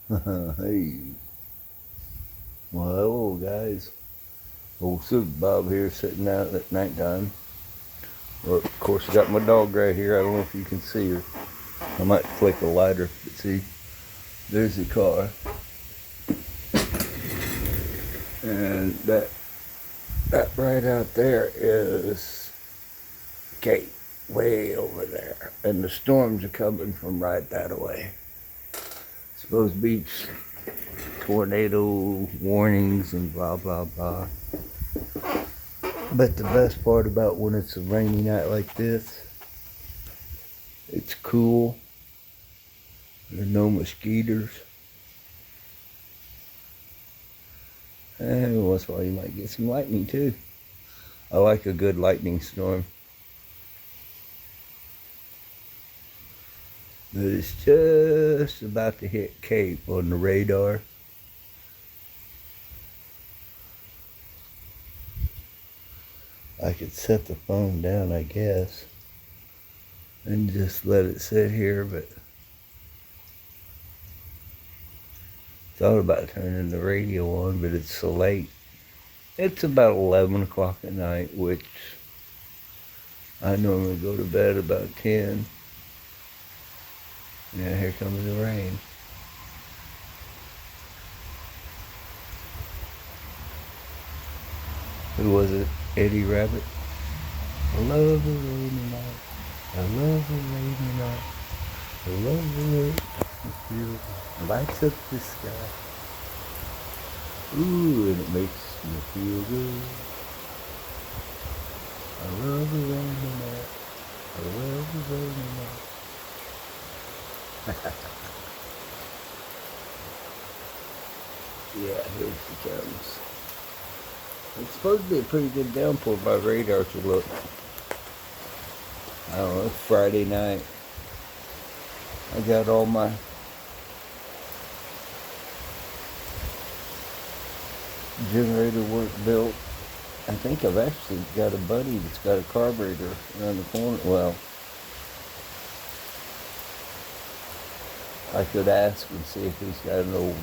Hey, well, hello guys. Old Super Bob here, sitting out at nighttime. Well, of course, I got my dog right here. I don't know if you can see her. I might flick a lighter, but see, there's the car, and that right out there is Kate, way over there, and the storms are coming from right that way. Supposed beach tornado warnings and blah blah blah. But the best part about when it's a rainy night like this, it's cool. There's no mosquitoes. And once in a while you might get some lightning too. I like a good lightning storm. But it's just about to hit Cape on the radar. I could set the phone down, I guess, and just let it sit here, but thought about turning the radio on, but it's so late. It's about 11 o'clock at night, which I normally go to bed about 10. Yeah, here comes the rain. Who was it? Eddie Rabbit? I love the rainy night. I love the rainy night. I love the way it feels. Lights up the sky. Ooh, and it makes me feel good. I love the rainy night. I love the rainy night. Yeah, here she comes. It's supposed to be a pretty good downpour by radar to look. I don't know, it's Friday night. I got all my generator work built. I think I've actually got a buddy that's got a carburetor around the corner. Well, I could ask and see if he's got an old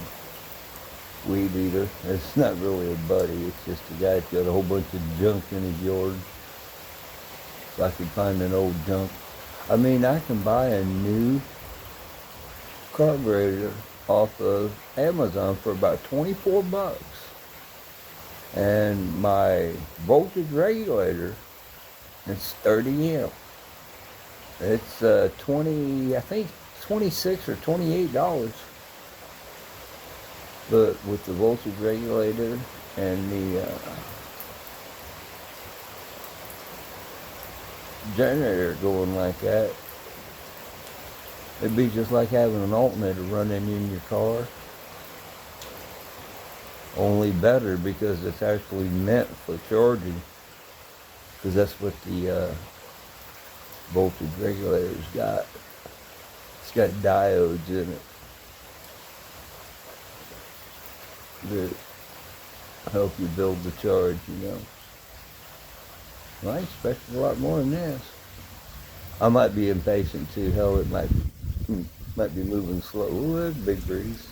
weed eater. It's not really a buddy, it's just a guy that's got a whole bunch of junk in his yard. So I could find an old junk. I mean, I can buy a new carburetor off of Amazon for about 24 bucks. And my voltage regulator, it's 30 amp. It's 20, I think 26 or $28. But with the voltage regulator and the generator going like that, it'd be just like having an alternator running in your car. Only better because it's actually meant for charging. Because that's what the voltage regulator's got. It's got diodes in it that help you build the charge, you know. Well, I expected a lot more than this. I might be impatient too. Hell, it might be moving slow. Ooh, there's a big breeze.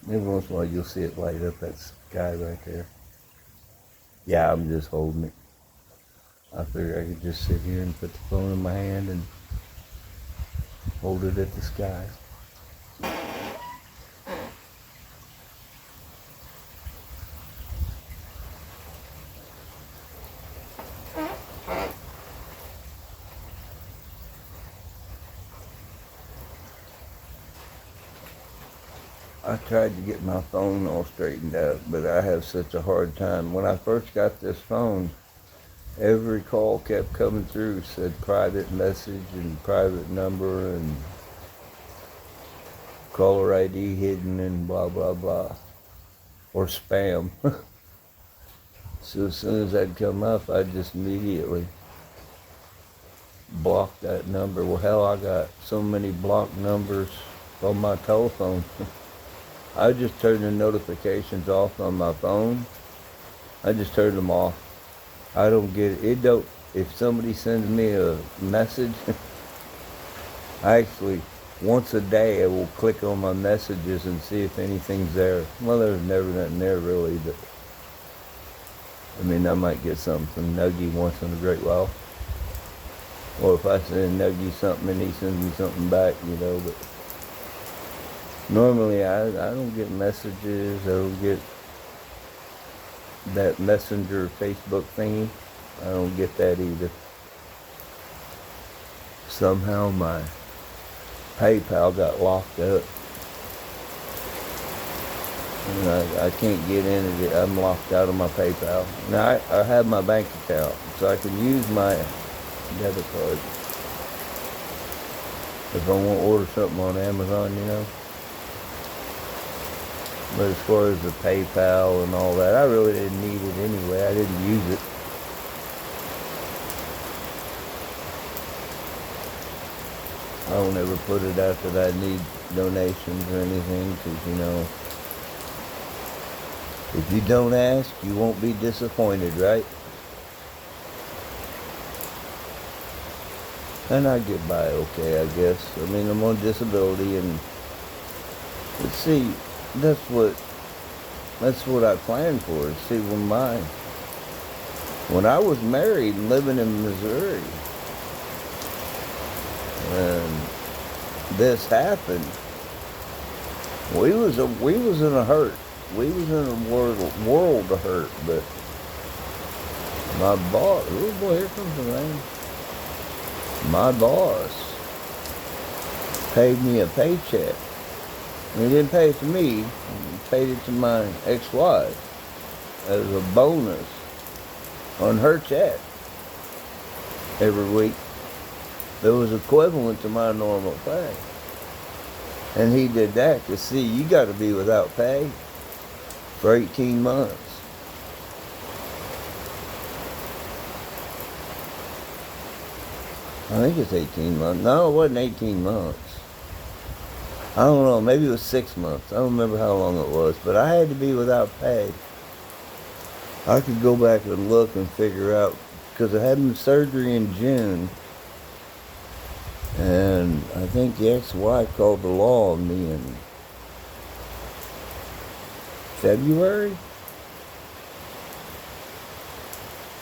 Every once in a while you'll see it light up that sky right there. Yeah, I'm just holding it. I figured I could just sit here and put the phone in my hand and hold it at the sky. I tried to get my phone all straightened out, but I have such a hard time. When I first got this phone, every call kept coming through, said private message and private number and caller ID hidden and blah, blah, blah. Or spam. So as soon as that'd come up, I'd just immediately block that number. Well, hell, I got so many blocked numbers on my telephone. I just turned the notifications off on my phone. I just turned them off. I don't get it. if somebody sends me a message, I actually, once a day, I will click on my messages and see if anything's there. Well, there's never nothing there really, but I mean, I might get something from Nuggy once in a great while. Or if I send Nuggy something and he sends me something back, but normally I don't get messages. I don't get that Messenger Facebook thingy. I don't get that either. Somehow my PayPal got locked up. And I can't get in it. I'm locked out of my PayPal. Now I have my bank account, so I can use my debit card if I want to order something on Amazon, But as far as the PayPal and all that, I really didn't need it anyway. I didn't use it. I don't ever put it out that I need donations or anything, because, if you don't ask, you won't be disappointed, right? And I get by okay, I guess. I mean, I'm on disability, and but see, that's what I planned for. See, when I was married and living in Missouri, and this happened, we was in a hurt. We was in a world of hurt, but my boss, oh boy, here comes the rain. My boss paid me a paycheck. And he didn't pay it to me, he paid it to my ex-wife as a bonus on her check every week that was equivalent to my normal pay. And he did that because, see, you got to be without pay for 18 months. I think it's 18 months. No, it wasn't 18 months. I don't know, maybe it was 6 months. I don't remember how long it was, but I had to be without pay. I could go back and look and figure out, because I had my surgery in June, and I think the ex-wife called the law on me in February?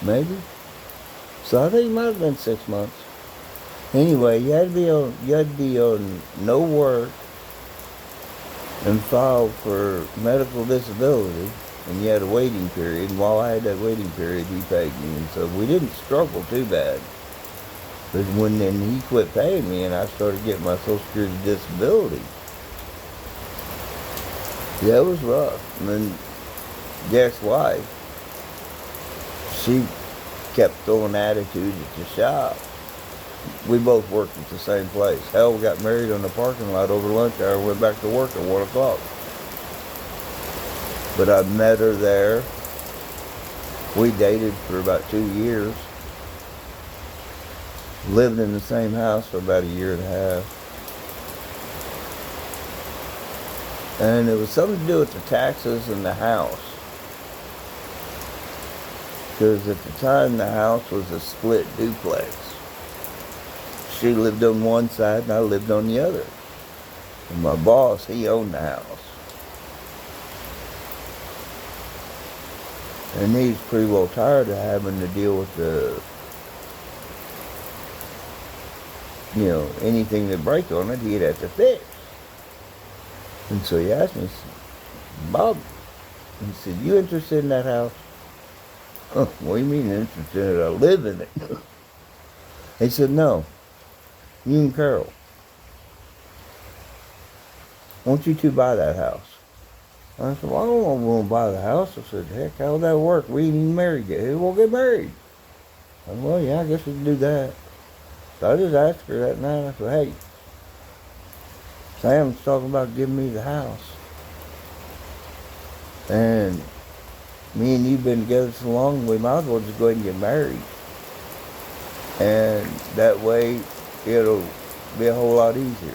Maybe? So I think it might have been 6 months. Anyway, you had to be on no work and file for medical disability, and you had a waiting period, and while I had that waiting period, he paid me, and so we didn't struggle too bad. But then he quit paying me, and I started getting my Social Security disability. Yeah, it was rough. And then the ex-wife, she kept throwing attitudes at the shop. We both worked at the same place. Hell, we got married in the parking lot over lunch hour and went back to work at 1 o'clock. But I met her there. We dated for about 2 years. Lived in the same house for about a year and a half. And it was something to do with the taxes in the house. Because at the time the house was a split duplex. She lived on one side and I lived on the other. And my boss, he owned the house. And he's pretty well tired of having to deal with anything that breaks on it, he'd have to fix. And so he asked me, Bob, he said, you interested in that house? Huh, what do you mean interested in it? I live in it. He said, no. You and Carol, I want you two buy that house. I said, well, I don't want to buy the house. I said, heck, how'll that work? We ain't even married yet. Who won't get married? I said, well, yeah, I guess we can do that. So I just asked her that night. I said, hey, Sam's talking about giving me the house. And me and you've been together so long, we might as well just go ahead and get married. And that way, it'll be a whole lot easier.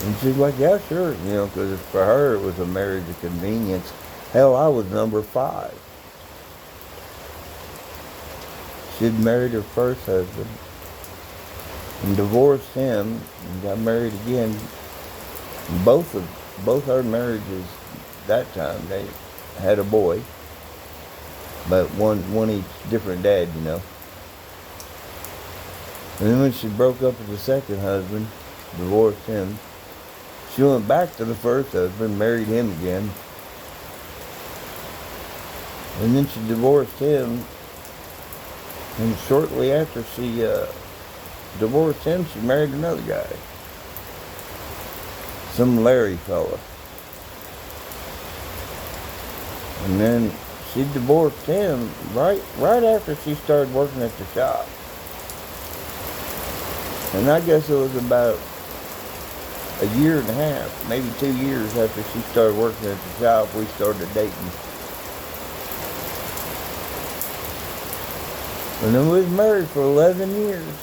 And she's like, yeah, sure. Because for her, it was a marriage of convenience. Hell, I was number 5. She'd married her first husband and divorced him and got married again. Both her marriages that time they had a boy, but one each different dad, you know. And then when she broke up with the second husband, divorced him, she went back to the first husband, married him again. And then she divorced him. And shortly after she divorced him, she married another guy. Some Larry fella. And then she divorced him right after she started working at the shop. And I guess it was about a year and a half, maybe 2 years after she started working at the shop, we started dating. And then we was married for 11 years.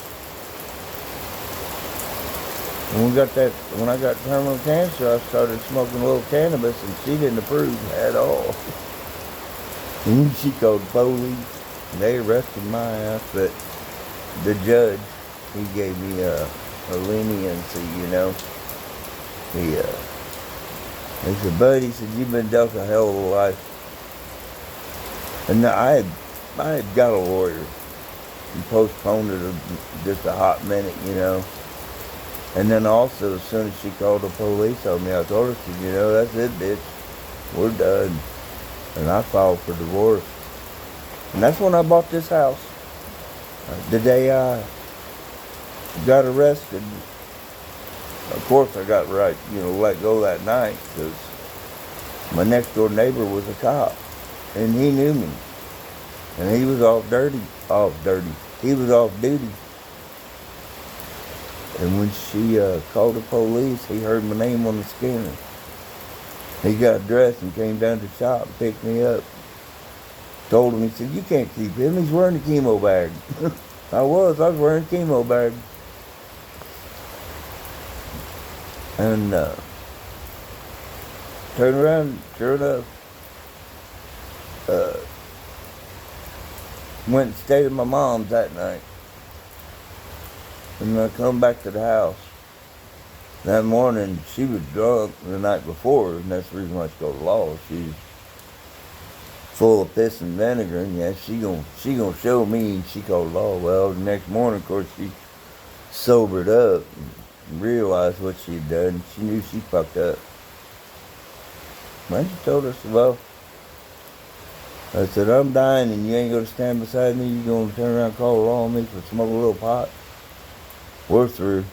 When I got terminal cancer, I started smoking a little cannabis, and she didn't approve at all. And she called the police, and they arrested my ass, but the judge, he gave me a leniency, you know. He said, "Bud," he said, "you've been dealt a hell of a life." And I had got a lawyer and postponed it just a hot minute, you know. And then also, as soon as she called the police on me, I told her, you know, "That's it, bitch. We're done." And I filed for divorce. And that's when I bought this house. The day I got arrested, of course I got let go that night, because my next door neighbor was a cop, and he knew me. And he was he was off duty. And when she called the police, he heard my name on the scanner. He got dressed and came down to the shop and picked me up. Told him, he said, "You can't keep him. He's wearing a chemo bag." I was wearing a chemo bag. And turned around, sure enough, went and stayed at my mom's that night. And I come back to the house. That morning, she was drunk the night before, and that's the reason why she go to law. She's full of piss and vinegar, and yeah, she gonna show me. She called law. Well, the next morning, of course, she sobered up and realized what she'd done. She knew she fucked up. And she told us, "Well," I said, "I'm dying, and you ain't gonna stand beside me. You gonna turn around and call the law on me for smoking a little pot? We're through.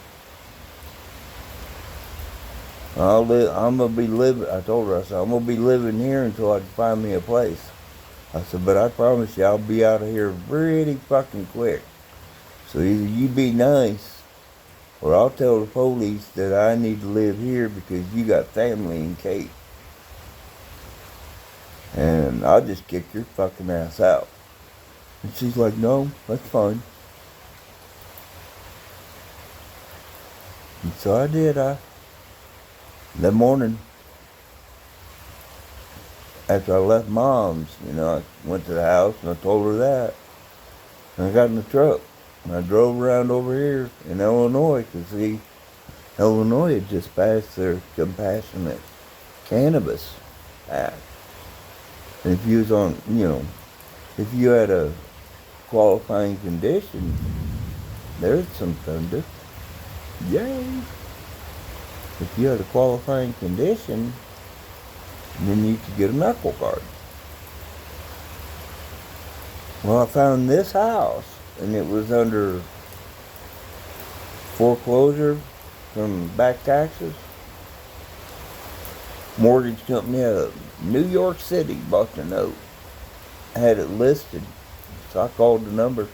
I'm gonna be living." I told her, I said, "I'm gonna be living here until I can find me a place." I said, "But I promise you, I'll be out of here pretty fucking quick. So either you be nice, or I'll tell the police that I need to live here because you got family in Cape. And I'll just kick your fucking ass out." And she's like, "No, that's fine." And so I did. That morning, after I left Mom's, I went to the house and I told her that. And I got in the truck and I drove around over here in Illinois, because Illinois had just passed their Compassionate Cannabis Act. And if you was on, if you had a qualifying condition, there's some thunder. Yay! If you had a qualifying condition, then you could get a medical card. Well, I found this house, and it was under foreclosure from back taxes. Mortgage company out of New York City bought the note, had it listed, so I called the number.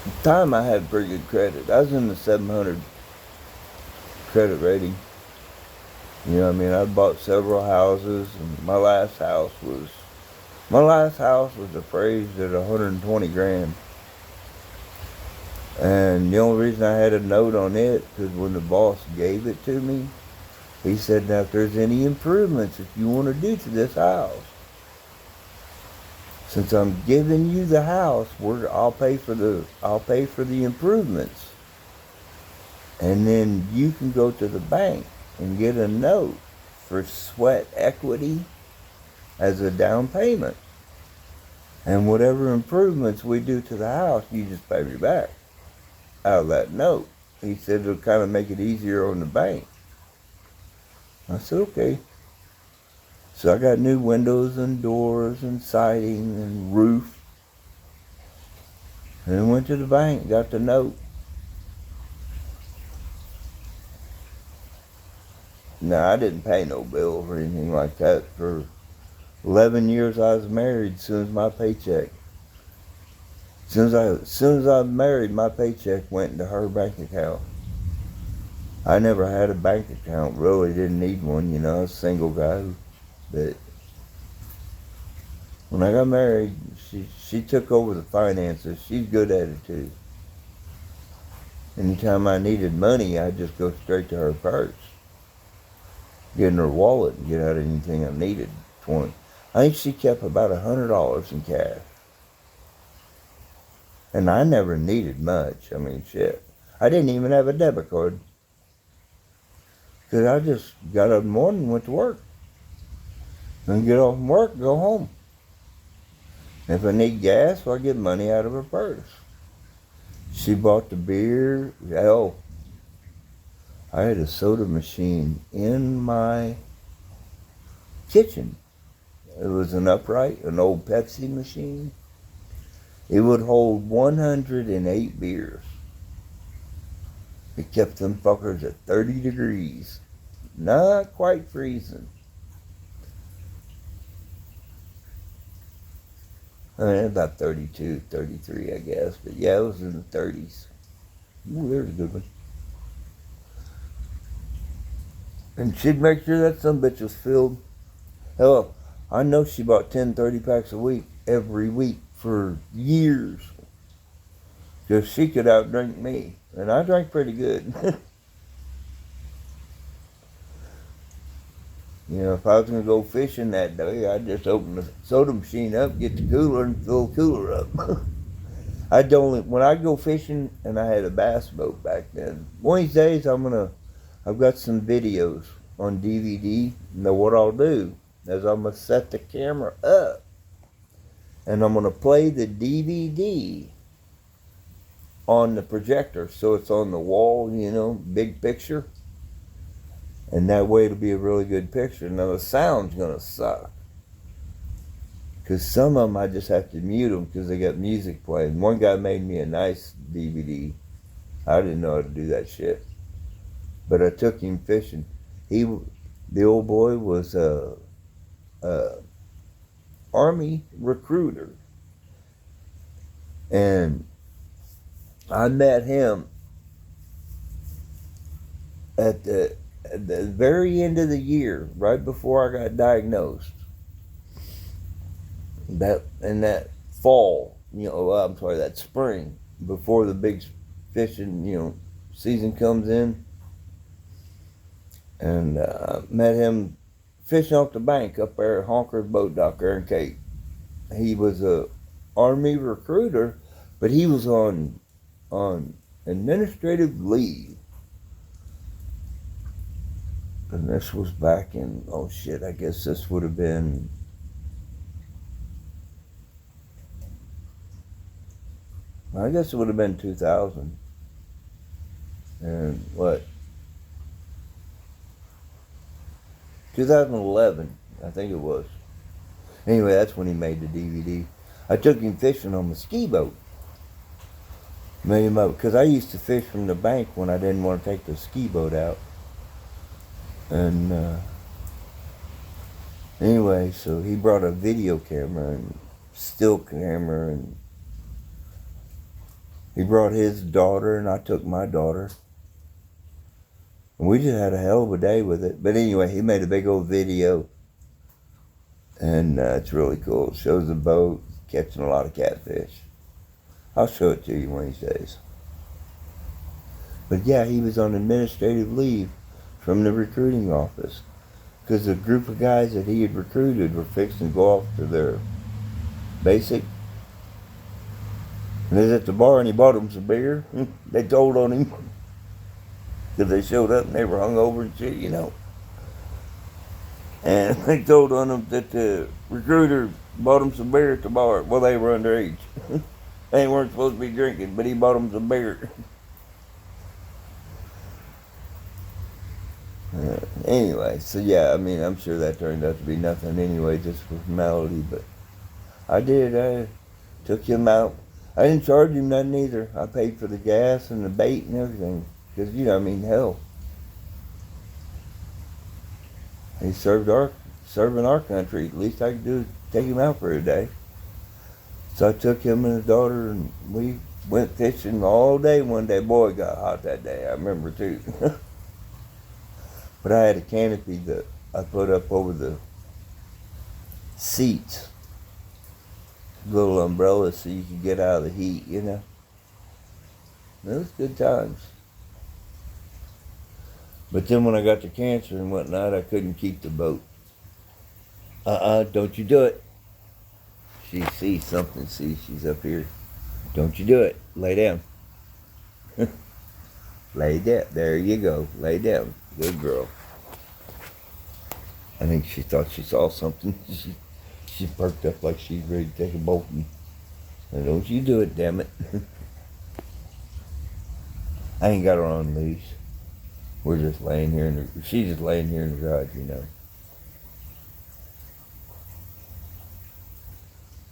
At the time I had pretty good credit. I was in the 700 credit rating. I bought several houses, and my last house was appraised at 120 grand. And the only reason I had a note on it, because when the boss gave it to me, he said, "Now if there's any improvements that you want to do to this house, Since I'm giving you the house, I'll pay for the improvements. And then you can go to the bank and get a note for sweat equity as a down payment. And whatever improvements we do to the house, you just pay me back out of that note. He said it'll kind of make it easier on the bank. I said, okay. So I got new windows and doors and siding and roof. And then went to the bank, got the note. Now, I didn't pay no bills or anything like that. For 11 years I was married, as soon as my paycheck. As soon as I was married, my paycheck went into her bank account. I never had a bank account, really didn't need one, you know, I was a single guy. But when I got married, she took over the finances. She's good at it too. Anytime I needed money, I'd just go straight to her purse. Get in her wallet and get out anything I needed. I think she kept about $100 in cash. And I never needed much. I mean, shit. I didn't even have a debit card. Because I just got up in the morning and went to work. Then get off from work and go home. If I need gas, well, I get money out of her purse. She bought the beer. Hell, I had a soda machine in my kitchen. It was an upright, an old Pepsi machine. It would hold 108 beers. It kept them fuckers at 30 degrees. Not quite freezing. I mean, about 32, 33, I guess. But yeah, it was in the 30s. Ooh, there's a good one. And she'd make sure that some bitch was filled. Hell, I know she bought 10, 30 packs a week, every week, for years. Because she could outdrink me. And I drank pretty good. You know, if I was going to go fishing that day, I'd just open the soda machine up, get the cooler, and fill the cooler up. When I go fishing, and I had a bass boat back then, one of these days I've got some videos on DVD. Now what I'll do is I'm going to set the camera up, and I'm going to play the DVD on the projector, so it's on the wall, you know, big picture. And that way it'll be a really good picture. Now the sound's going to suck. Because some of them I just have to mute them because they got music playing. One guy made me a nice DVD. I didn't know how to do that shit. But I took him fishing. The old boy was a Army recruiter. And I met him at the very end of the year, right before I got diagnosed. That fall, you know, I'm sorry, that spring, before the big fishing, you know, season comes in. And met him fishing off the bank up there at Honker's Boat Dock there in Cape. He was a Army recruiter, but he was on administrative leave. And this was back in, oh shit, I guess this would have been, I guess it would have been 2000. And what? 2011, I think it was. Anyway, that's when he made the DVD. I took him fishing on the ski boat. Made him up, because I used to fish from the bank when I didn't want to take the ski boat out. And anyway, so he brought a video camera and still camera, and he brought his daughter, and I took my daughter. And we just had a hell of a day with it. But anyway, he made a big old video. And it's really cool. It shows the boat catching a lot of catfish. I'll show it to you one of these days. But yeah, he was on administrative leave from the recruiting office. Because the group of guys that he had recruited were fixing to go off to their Basic. And they was at the bar and he bought them some beer. They told on him because they showed up and they were hungover and shit, you know. And they told on them that the recruiter bought them some beer at the bar. Well, they were underage. They weren't supposed to be drinking, but he bought them some beer. Anyway, so yeah, I mean, I'm sure that turned out to be nothing anyway, just for formality, but I took him out. I didn't charge him nothing either. I paid for the gas and the bait and everything. Because, you know, I mean, hell. He serving our country. At least I could do is take him out for a day. So I took him and his daughter and we went fishing all day one day. Boy, it got hot that day. I remember too. But I had a canopy that I put up over the seats. Little umbrella so you could get out of the heat, you know. It was good times. But then when I got the cancer and whatnot, I couldn't keep the boat. Don't you do it. She sees something. See, she's up here. Don't you do it. Lay down. Lay down. There you go. Lay down. Good girl. I think she thought she saw something. She perked up like she's ready to take a bolt. And don't you do it, damn it. I ain't got her on leash. We're just laying here she's just laying here in the garage, you know.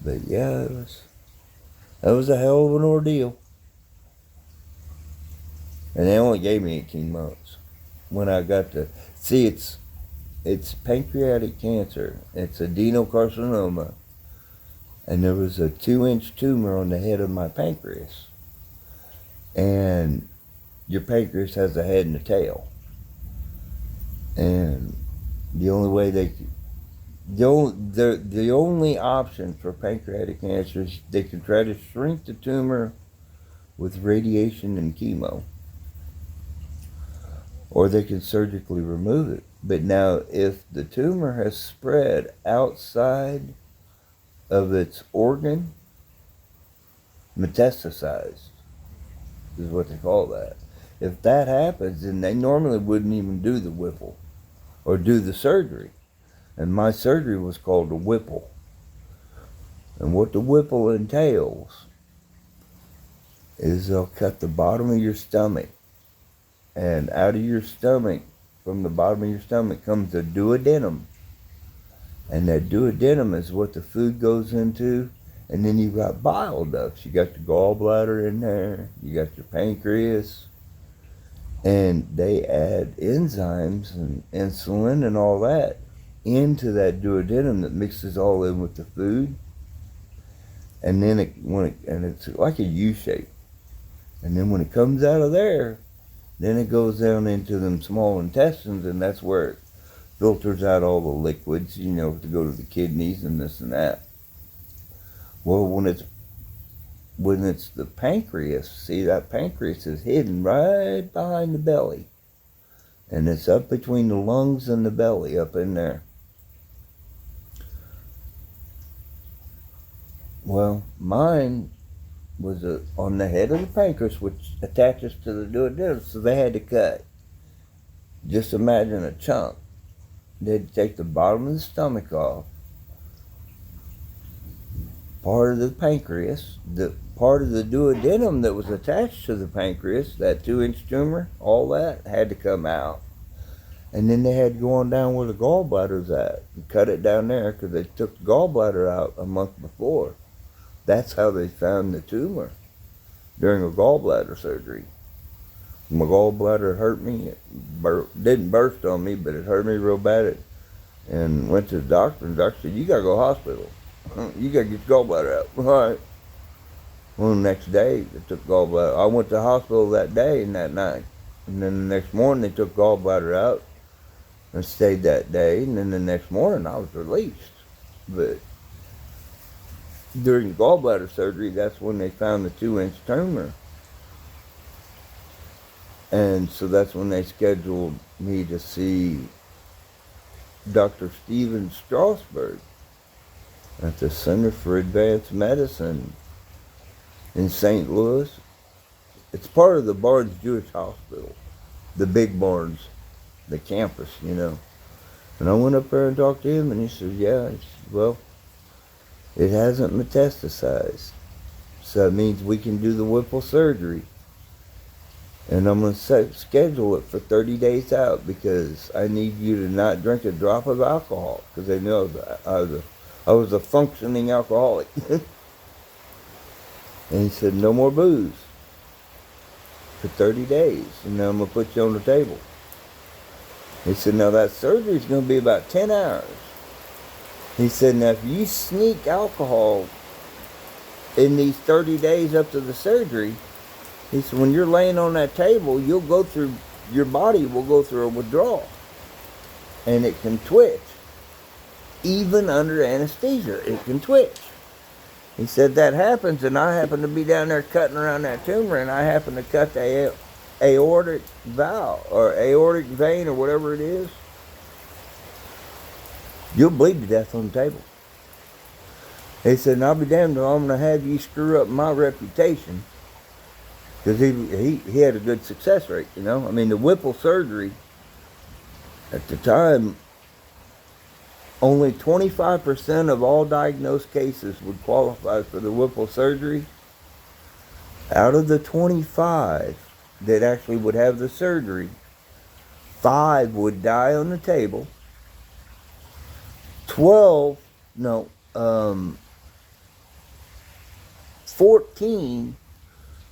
But yeah, that was a hell of an ordeal. And they only gave me 18 months. When I got to see, it's pancreatic cancer. It's adenocarcinoma. And there was a 2-inch tumor on the head of my pancreas. And your pancreas has a head and a tail. And the only way the only option for pancreatic cancer is they can try to shrink the tumor with radiation and chemo. Or they can surgically remove it. But now, if the tumor has spread outside of its organ, metastasized is what they call that. If that happens, then they normally wouldn't even do the Whipple or do the surgery. And my surgery was called a Whipple. And what the Whipple entails is they'll cut the bottom of your stomach, and out of your stomach, from the bottom of your stomach, comes a duodenum. And that duodenum is what the food goes into. And then you've got bile ducts. You got your gallbladder in there. You got your pancreas. And they add enzymes and insulin and all that into that duodenum that mixes all in with the food. And then it's like a U shape. And then when it comes out of there, then it goes down into them small intestines, and that's where it filters out all the liquids, you know, to go to the kidneys and this and that. Well, when it's the pancreas, see, that pancreas is hidden right behind the belly. And it's up between the lungs and the belly, up in there. Well, mine was on the head of the pancreas, which attaches to the duodenum, so they had to cut. Just imagine a chunk. They'd take the bottom of the stomach off, part of the pancreas, the part of the duodenum that was attached to the pancreas, that 2-inch tumor, all that had to come out. And then they had to go on down where the gallbladder's at and cut it down there, because they took the gallbladder out a month before. That's how they found the tumor, during a gallbladder surgery. My gallbladder hurt me. It didn't burst on me, but it hurt me real bad. And went to the doctor, and the doctor said, "You gotta go to the hospital. You gotta get your gallbladder out." All right. Well, the next day, they took gallbladder. I went to the hospital that day and that night. And then the next morning, they took gallbladder out and stayed that day. And then the next morning, I was released. But during the gallbladder surgery, that's when they found the 2-inch tumor. And so that's when they scheduled me to see Dr. Steven Strasberg. at the Center for Advanced Medicine in St. Louis. It's part of the Barnes Jewish Hospital, the big Barnes, the campus, you know. And I went up there and talked to him, and he said, yeah, well, it hasn't metastasized. So that means we can do the Whipple surgery. And I'm going to schedule it for 30 days out because I need you to not drink a drop of alcohol because they know that I was a functioning alcoholic. And he said, no more booze for 30 days. And then I'm going to put you on the table. He said, now that surgery is going to be about 10 hours. He said, now if you sneak alcohol in these 30 days up to the surgery, he said, when you're laying on that table, your body will go through a withdrawal. And it can twitch. Even under anesthesia, it can twitch. He said that happens, and I happen to be down there cutting around that tumor, and I happen to cut the aortic valve, or aortic vein, or whatever it is. You'll bleed to death on the table. He said, and I'll be damned if I'm going to have you screw up my reputation. Because he had a good success rate, you know. I mean, the Whipple surgery, at the time, only 25% of all diagnosed cases would qualify for the Whipple surgery. Out of the 25 that actually would have the surgery, 5 would die on the table. 14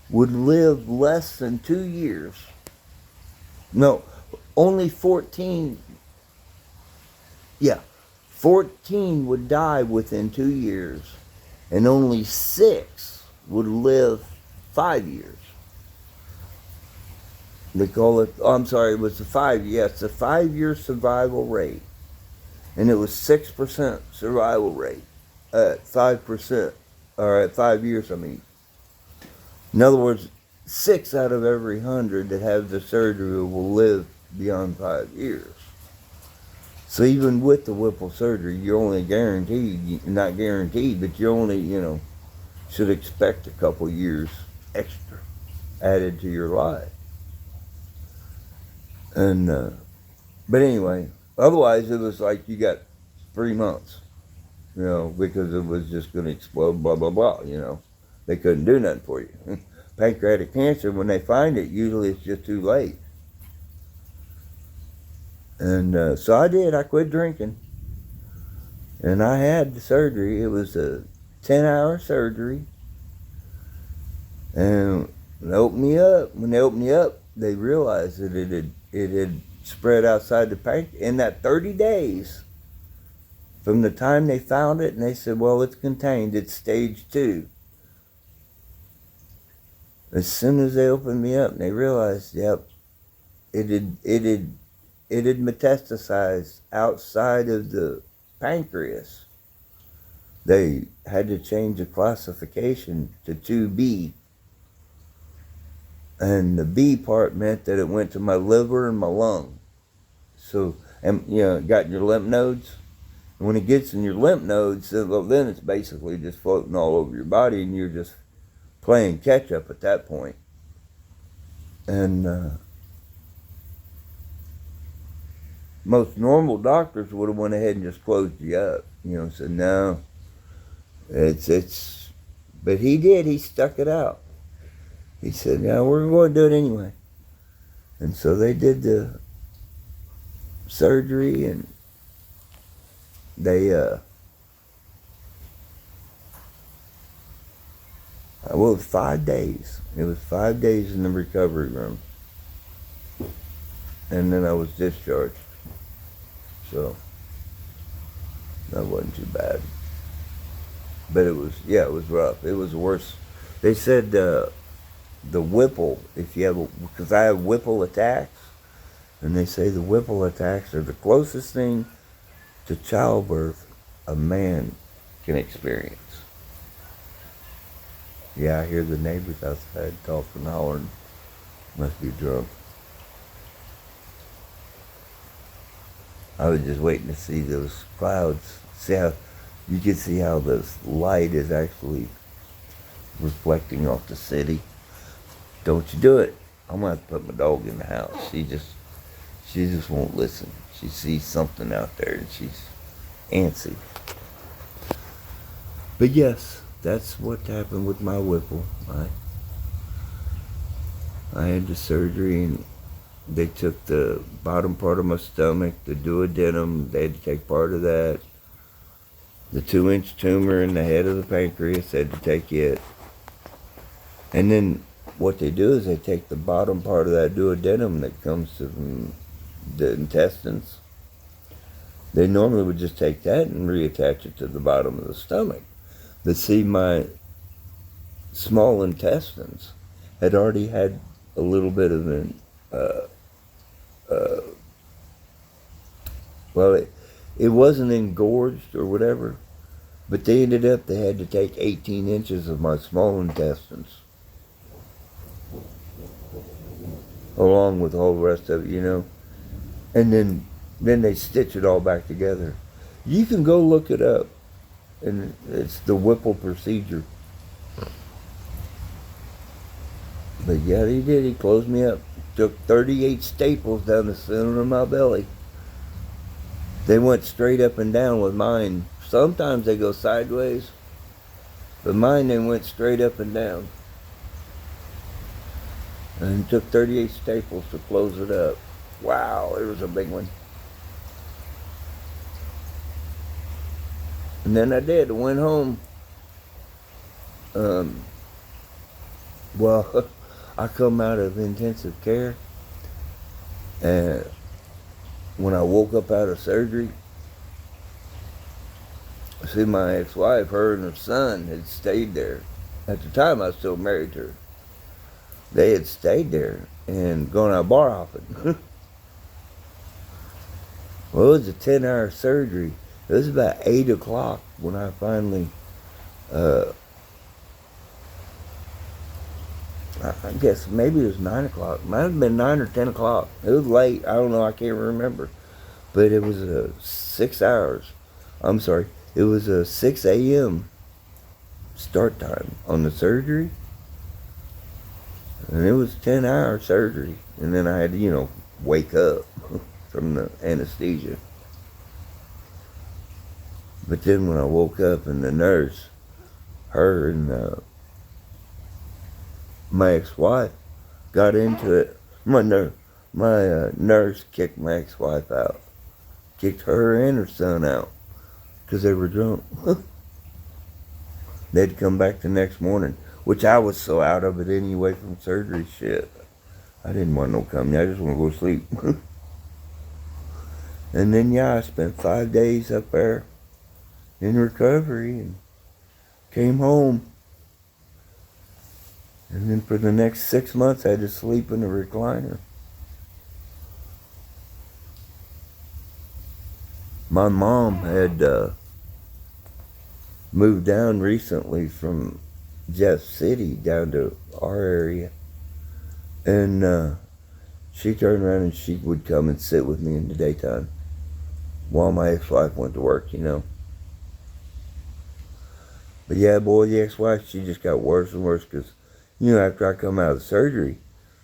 would live less than 2 years. No, only 14. Yeah, 14 would die within 2 years, and only 6 would live 5 years. They call it, it was the 5, yes, the 5-year survival rate. And it was 6% survival rate at 5%, or at 5 years, I mean. In other words, 6 out of every 100 that have the surgery will live beyond 5 years. So even with the Whipple surgery, you're only guaranteed, not guaranteed, but you only, should expect a couple years extra added to your life. And, but anyway, otherwise it was like you got 3 months, because it was just going to explode, blah, blah, blah, They couldn't do nothing for you. Pancreatic cancer, when they find it, usually it's just too late. And so I did. I quit drinking. And I had the surgery. It was a 10-hour surgery. And they opened me up. When they opened me up, they realized that it had spread outside the pancreas. In that 30 days, from the time they found it, and they said, well, it's contained. It's stage 2. As soon as they opened me up, and they realized, yep, it had metastasized outside of the pancreas. They had to change the classification to 2B. And the B part meant that it went to my liver and my lung. So, and it got in your lymph nodes. And when it gets in your lymph nodes, then it's basically just floating all over your body, and you're just playing catch up at that point. And most normal doctors would have went ahead and just closed you up, said no, but he did. He stuck it out. He said, no, we're going to do it anyway. And so they did the surgery, and they well, it was 5 days. It was 5 days in the recovery room. And then I was discharged. So that wasn't too bad. But it was rough. It was worse. They said the Whipple, because I have Whipple attacks, and they say the Whipple attacks are the closest thing to childbirth a man can experience. Yeah, I hear the neighbors outside talking, hollering. Must be drunk. I was just waiting to see those clouds, see how You can see how this light is actually reflecting off the city. Don't you do it. I'm gonna have to put my dog in the house. She just won't listen. She sees something out there and she's antsy. But yes, that's what happened with my Whipple. I had the surgery and they took the bottom part of my stomach, the duodenum. They had to take part of that. The 2-inch tumor in the head of the pancreas, they had to take it. And then what they do is they take the bottom part of that duodenum that comes from the intestines. They normally would just take that and reattach it to the bottom of the stomach. But see, my small intestines had already had a little bit of an, it wasn't engorged or whatever, but they had to take 18 inches of my small intestines, along with the whole rest of it, and then they stitch it all back together. You can go look it up, and it's the Whipple procedure. But yeah, he did. He closed me up. Took 38 staples down the center of my belly. They went straight up and down with mine. Sometimes they go sideways, but mine, they went straight up and down. And it took 38 staples to close it up. Wow, it was a big one. And then I did. I went home. I come out of intensive care, and when I woke up out of surgery, see, my ex-wife, her and her son had stayed there. At the time, I was still married to her. They had stayed there and gone out bar hopping. Well, it was a 10-hour surgery. It was about 8 o'clock when I finally, I guess maybe it was 9 o'clock. Might have been 9 or 10 o'clock. It was late. I don't know. I can't remember. But it was 6 hours. I'm sorry. It was a 6 a.m. start time on the surgery. And it was 10-hour surgery. And then I had to, wake up from the anesthesia. But then when I woke up and the nurse, her and my ex-wife got into it. My nurse kicked my ex-wife out. Kicked her and her son out because they were drunk. They'd come back the next morning, which I was so out of it anyway from surgery shit. I didn't want no company. I just want to go to sleep. And then, I spent 5 days up there in recovery and came home. And then for the next 6 months, I had to sleep in a recliner. My mom had moved down recently from Jeff City down to our area. And she turned around and she would come and sit with me in the daytime while my ex-wife went to work, But yeah, boy, the ex-wife, she just got worse and worse because, after I come out of the surgery,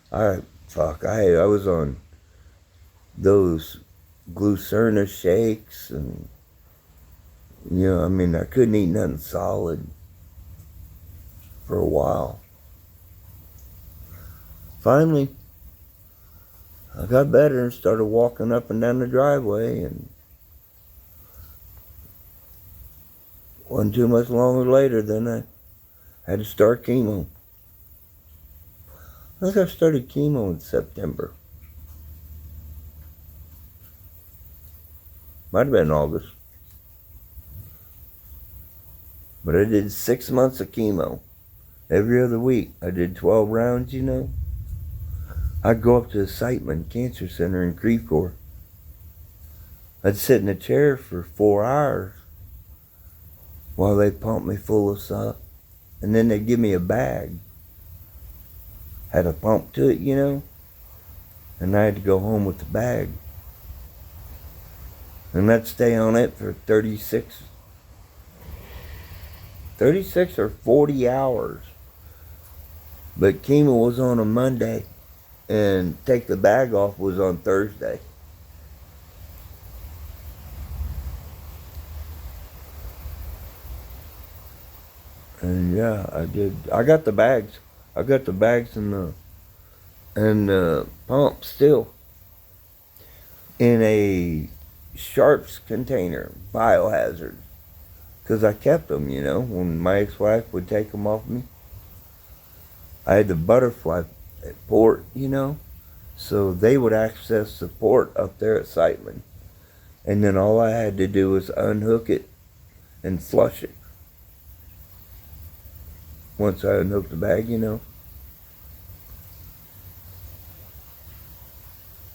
I was on those Glucerna shakes and, I couldn't eat nothing solid for a while. Finally, I got better and started walking up and down the driveway, and wasn't too much longer later than I had to start chemo. I think I started chemo in September. Might have been August. But I did 6 months of chemo. Every other week. I did 12 rounds, I'd go up to the Siteman Cancer Center in Creve Coeur. I'd sit in a chair for 4 hours while they pumped me full of stuff. And then they'd give me a bag. Had a pump to it, And I had to go home with the bag. And I'd stay on it for 36 36 or 40 hours. But chemo was on a Monday, and take the bag off was on Thursday. And yeah, I did. I got the bags. I got the bags and the pump still in a sharps container, biohazard. Because I kept them, you know, when my ex-wife would take them off me. I had the butterfly port, you know, so they would access the port up there at Sightman. And then all I had to do was unhook it and flush it. Once I unhooked the bag, you know.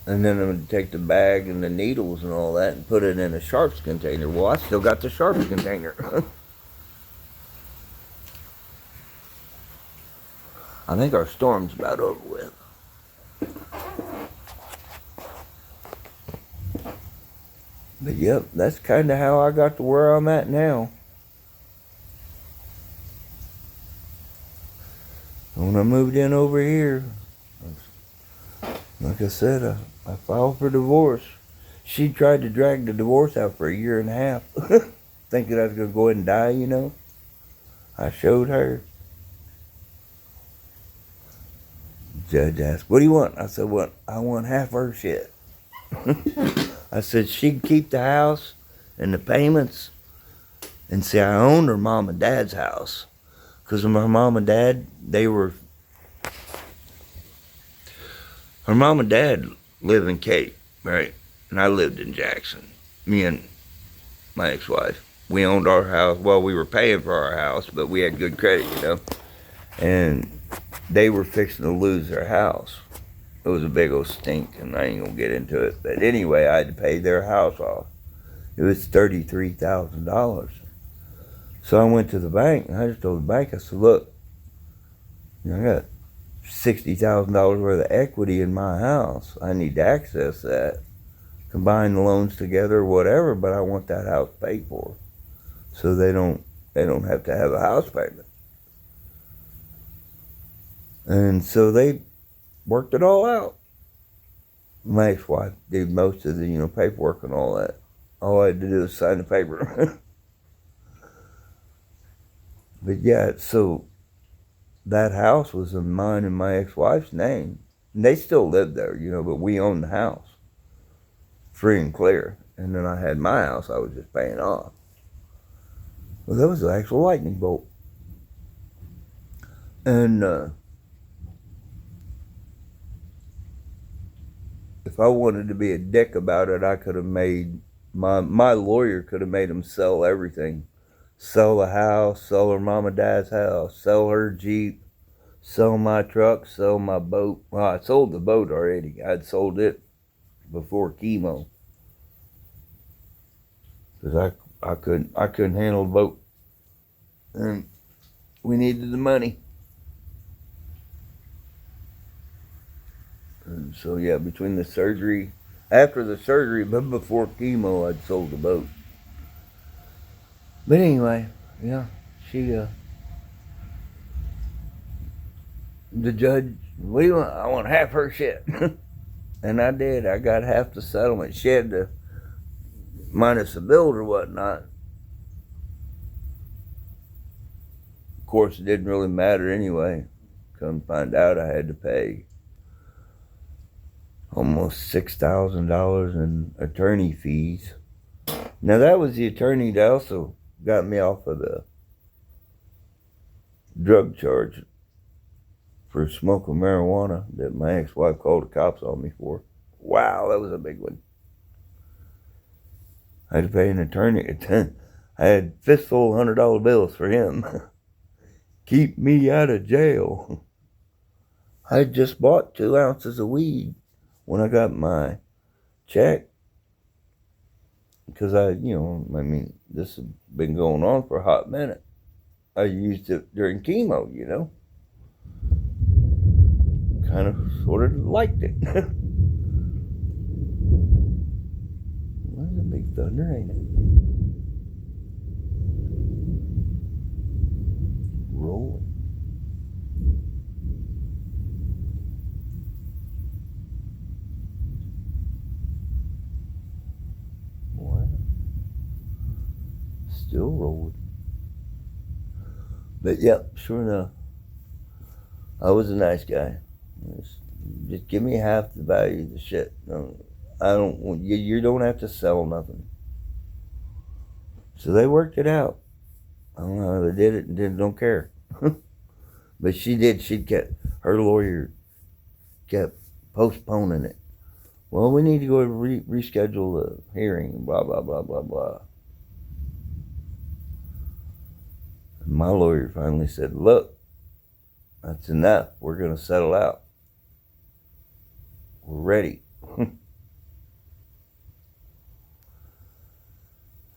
And then I would take the bag and the needles and all that and put it in a sharps container. Well, I still got the sharps container. I think our storm's about over with. But yep, that's kind of how I got to where I'm at now. When I moved in over here, like I said, I filed for divorce. She tried to drag the divorce out for a year and a half, thinking I was going to go ahead and die, you know. I showed her. Judge asked, "What do you want?" I said, "Well, I want half her shit." I said she'd keep the house and the payments. And see, I owned her mom and dad's house. Because my mom and dad, her mom and dad live in Cape, right? And I lived in Jackson. Me and my ex-wife. We owned our house. Well, we were paying for our house, but we had good credit, you know. And they were fixing to lose their house. It was a big old stink, and I ain't gonna get into it. But anyway, I had to pay their house off. It was $33,000. So I went to the bank, and I just told the bank, I said, "Look, you know, I got $60,000 worth of equity in my house. I need to access that, combine the loans together or whatever, but I want that house paid for, so they don't have to have a house payment." And so they worked it all out. My ex-wife did most of the, paperwork and all that. All I had to do was sign the paper. But yeah, so that house was in mine and my ex-wife's name. And they still lived there, but we owned the house. Free and clear. And then I had my house I was just paying off. Well, that was an actual lightning bolt. And if I wanted to be a dick about it, I could have made, my lawyer could have made him sell everything. Sell the house, sell her mom and dad's house, sell her Jeep, sell my truck, sell my boat. Well, I sold the boat already. I'd sold it before chemo. Because I couldn't handle the boat. And we needed the money. And so yeah, between the surgery, after the surgery, but before chemo, I'd sold the boat. But anyway, yeah, the judge, "What do you want?" "I want half her shit." And I did. I got half the settlement. She had to, minus the bills or whatnot. Of course, it didn't really matter anyway. Come find out, I had to pay almost $6,000 in attorney fees. Now, that was the attorney that also got me off of the drug charge for smoking marijuana that my ex-wife called the cops on me for. Wow, that was a big one. I had to pay an attorney. I had fistful of $100 bills for him. Keep me out of jail. I had just bought 2 ounces of weed when I got my check. Because this has been going on for a hot minute. I used it during chemo, Kind of, sort of liked it. That's a big thunder, ain't it? still rolling. But yep, sure enough, I was a nice guy. Just give me half the value of the shit. I don't want you. You don't have to sell nothing. So they worked it out. I don't know how they did it and don't care. But she did. Her lawyer kept postponing it. Well, we need to go reschedule the hearing. Blah blah blah blah blah. And my lawyer finally said, "Look, that's enough. We're going to settle out. We're ready."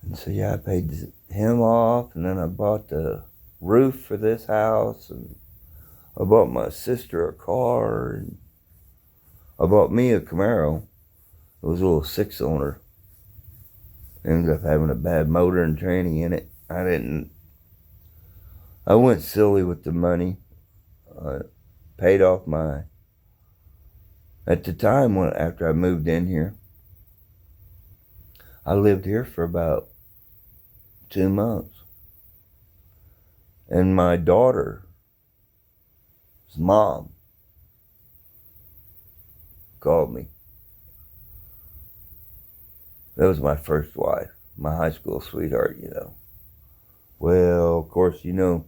And so yeah, I paid him off, and then I bought the roof for this house, and I bought my sister a car, and I bought me a Camaro. It was a little 6-cylinder. Ended up having a bad motor and tranny in it. I went silly with the money. I paid off at the time after I moved in here, I lived here for about 2 months. And my daughter's mom called me. That was my first wife, my high school sweetheart, Well, of course, you know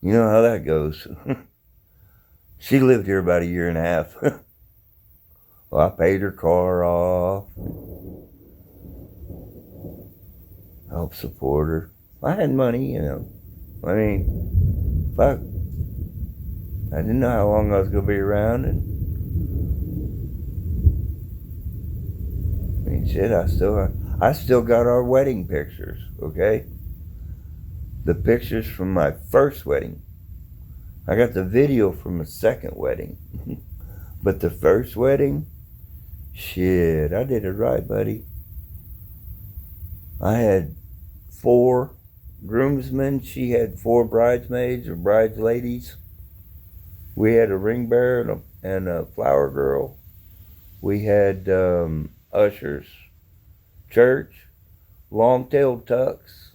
how that goes. She lived here about 1.5 years. Well, I paid her car off. Helped support her. I had money, I mean, fuck. I didn't know how long I was going to be around, and I mean, shit, I still got our wedding pictures, okay? The pictures from my first wedding. I got the video from the second wedding. But the first wedding, shit, I did it right, buddy. I had 4 groomsmen. She had 4 bridesmaids or bridesladies. We had a ring bearer and a flower girl. We had ushers, church, long-tailed tux.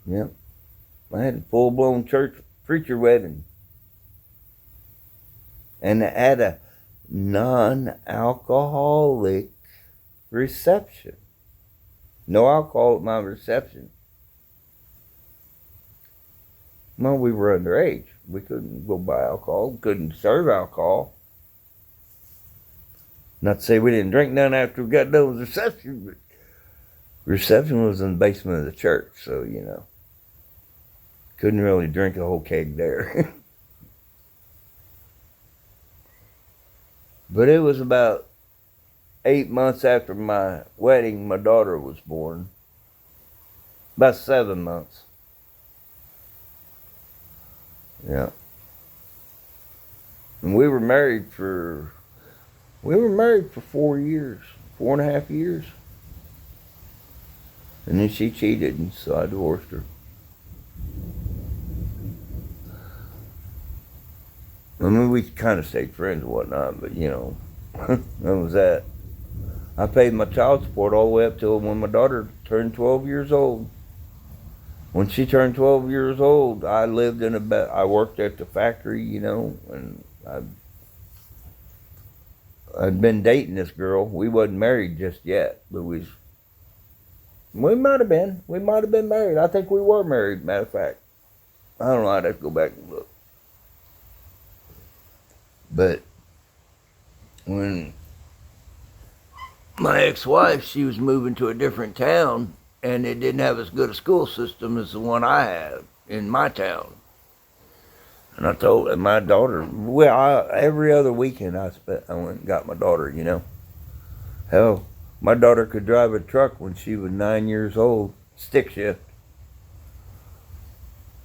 Yep. I had a full-blown church preacher wedding. And I had a non-alcoholic reception. No alcohol at my reception. Well, we were underage. We couldn't go buy alcohol. Couldn't serve alcohol. Not to say we didn't drink none after we got done with reception, but reception was in the basement of the church, so, couldn't really drink a whole keg there. But it was about 8 months after my wedding, my daughter was born. About 7 months. Yeah. And we were married for 4 years, 4.5 years. And then she cheated, and so I divorced her. I mean, we kind of stayed friends and whatnot, but, that was that. I paid my child support all the way up till when my daughter turned 12 years old. When she turned 12 years old, I lived I worked at the factory, and I'd been dating this girl. We wasn't married just yet, but we might have been. We might have been married. I think we were married, matter of fact. I don't know, I'd have to go back and look. But when my ex-wife, she was moving to a different town, and it didn't have as good a school system as the one I had in my town. And I told my daughter, every other weekend I went and got my daughter, Hell, my daughter could drive a truck when she was 9 years old, stick shift.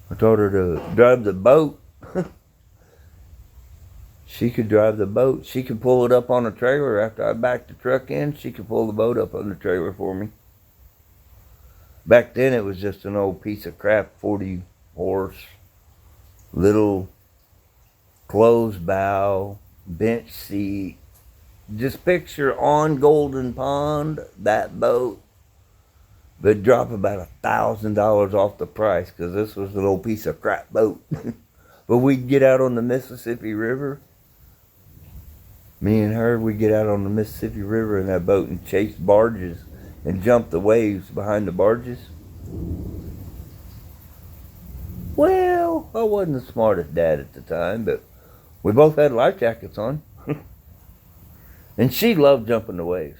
I taught her to drive the boat. She could drive the boat. She could pull it up on a trailer after I backed the truck in. She could pull the boat up on the trailer for me. Back then it was just an old piece of crap, 40 horse, little closed bow, bench seat, just picture on Golden Pond, that boat would drop about $1,000 off the price because this was an old piece of crap boat. But we'd get out on the Mississippi River. Me and her, we'd get out on the Mississippi River in that boat and chase barges and jump the waves behind the barges. Well, I wasn't the smartest dad at the time, but we both had life jackets on. And she loved jumping the waves,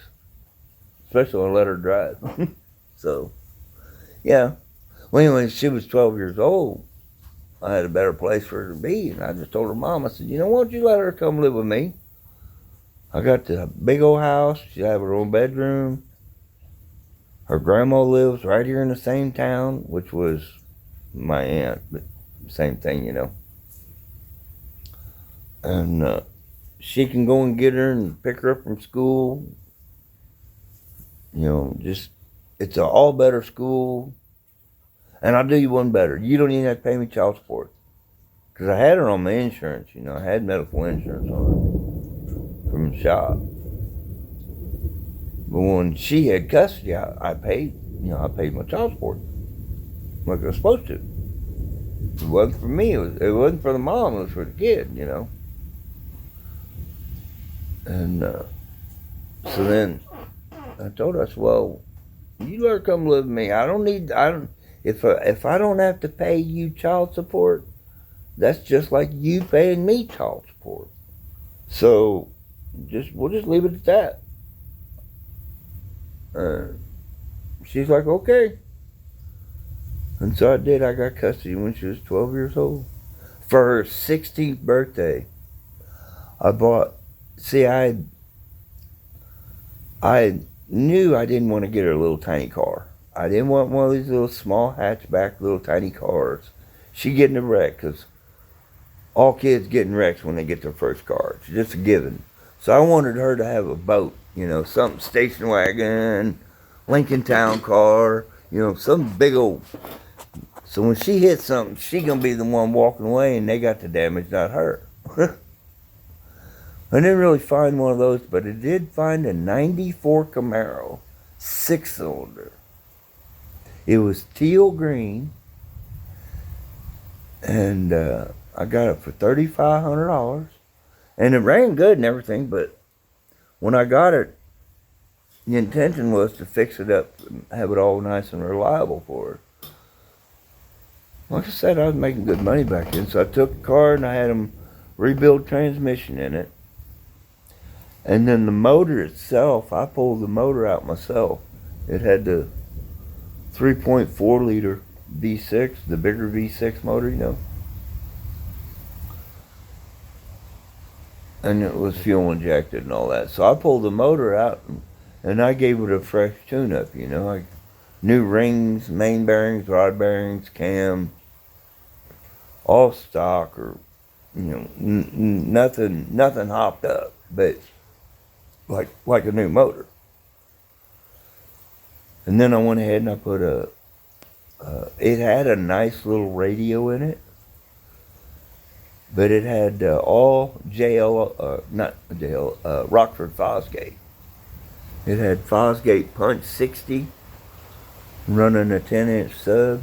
especially when I let her drive. So, yeah. Well, anyway, she was 12 years old. I had a better place for her to be, and I just told her mom, I said, you know, why don't you let her come live with me? I got the big old house. She'll have her own bedroom. Her grandma lives right here in the same town, which was my aunt, but same thing, you know. And she can go and get her and pick her up from school. You know, just, it's an all better school. And I'll do you one better. You don't even have to pay me child support. Because I had her on my insurance, you know. I had medical insurance on her from the shop. But when she had custody, I paid, you know, I paid my child support. Like I was supposed to. It wasn't for me. It wasn't for the mom. It was for the kid, you know. And so then I told her, I said, well, you let her come live with me. If I don't have to pay you child support, that's just like you paying me child support. So we'll just leave it at that. She's like, okay. And so I did. I got custody when she was 12 years old. For her 16th birthday, I knew I didn't want to get her a little tiny car. I didn't want one of these little small hatchback, little tiny cars. She getting a wreck, because all kids getting wrecks when they get their first car. It's just a given. So I wanted her to have a boat, you know, something station wagon, Lincoln Town car, you know, some big old. So when she hits something, she gonna be the one walking away, and they got the damage, not her. I didn't really find one of those, but I did find a 94 Camaro, 6-cylinder. It was teal green, and I got it for $3,500. And it ran good and everything, but when I got it, the intention was to fix it up and have it all nice and reliable for her. Like I said, I was making good money back then, so I took the car and I had them rebuild transmission in it. And then the motor itself, I pulled the motor out myself. It had the 3.4 liter V6, the bigger V6 motor, you know. And it was fuel injected and all that. So I pulled the motor out and I gave it a fresh tune-up, you know. Like new rings, main bearings, rod bearings, cam, all stock, or, you know, nothing hopped up, but like a new motor. And then I went ahead and I put it had a nice little radio in it, but it had all Rockford Fosgate. It had Fosgate Punch 60 running a 10-inch sub,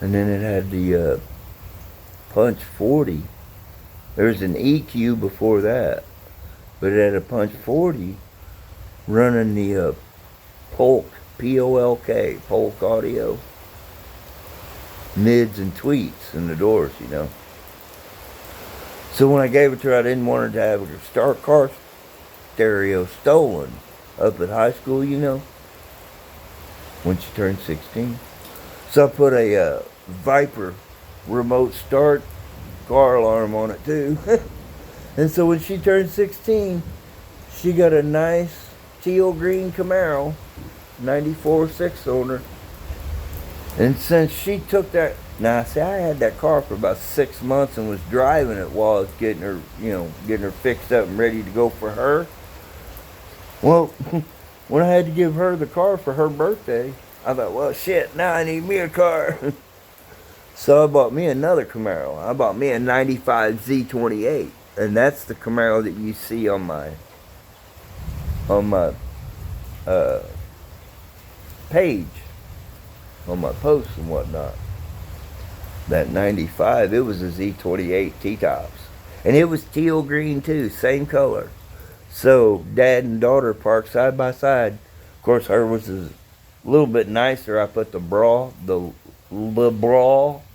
and then it had the Punch 40. There was an EQ before that, but it had a Punch 40 running the Polk, P-O-L-K, Polk audio, mids and tweets in the doors, you know. So when I gave it to her, I didn't want her to have her car stereo stolen up at high school, you know, when she turned 16. So I put a Viper remote start car alarm on it too. And so when she turned 16, she got a nice teal green Camaro, 94 6-cylinder. And since she took that, now see, I had that car for about 6 months and was driving it while I was getting her fixed up and ready to go for her. Well, when I had to give her the car for her birthday, I thought, well, shit, now I need me a car. So I bought me another Camaro. I bought me a 95 Z28. And that's the Camaro that you see on my on my uh, page, on my posts and whatnot. That 95, it was a Z28 T-Tops. And it was teal green too, same color. So dad and daughter parked side by side. Of course, her was a little bit nicer. I put the LeBra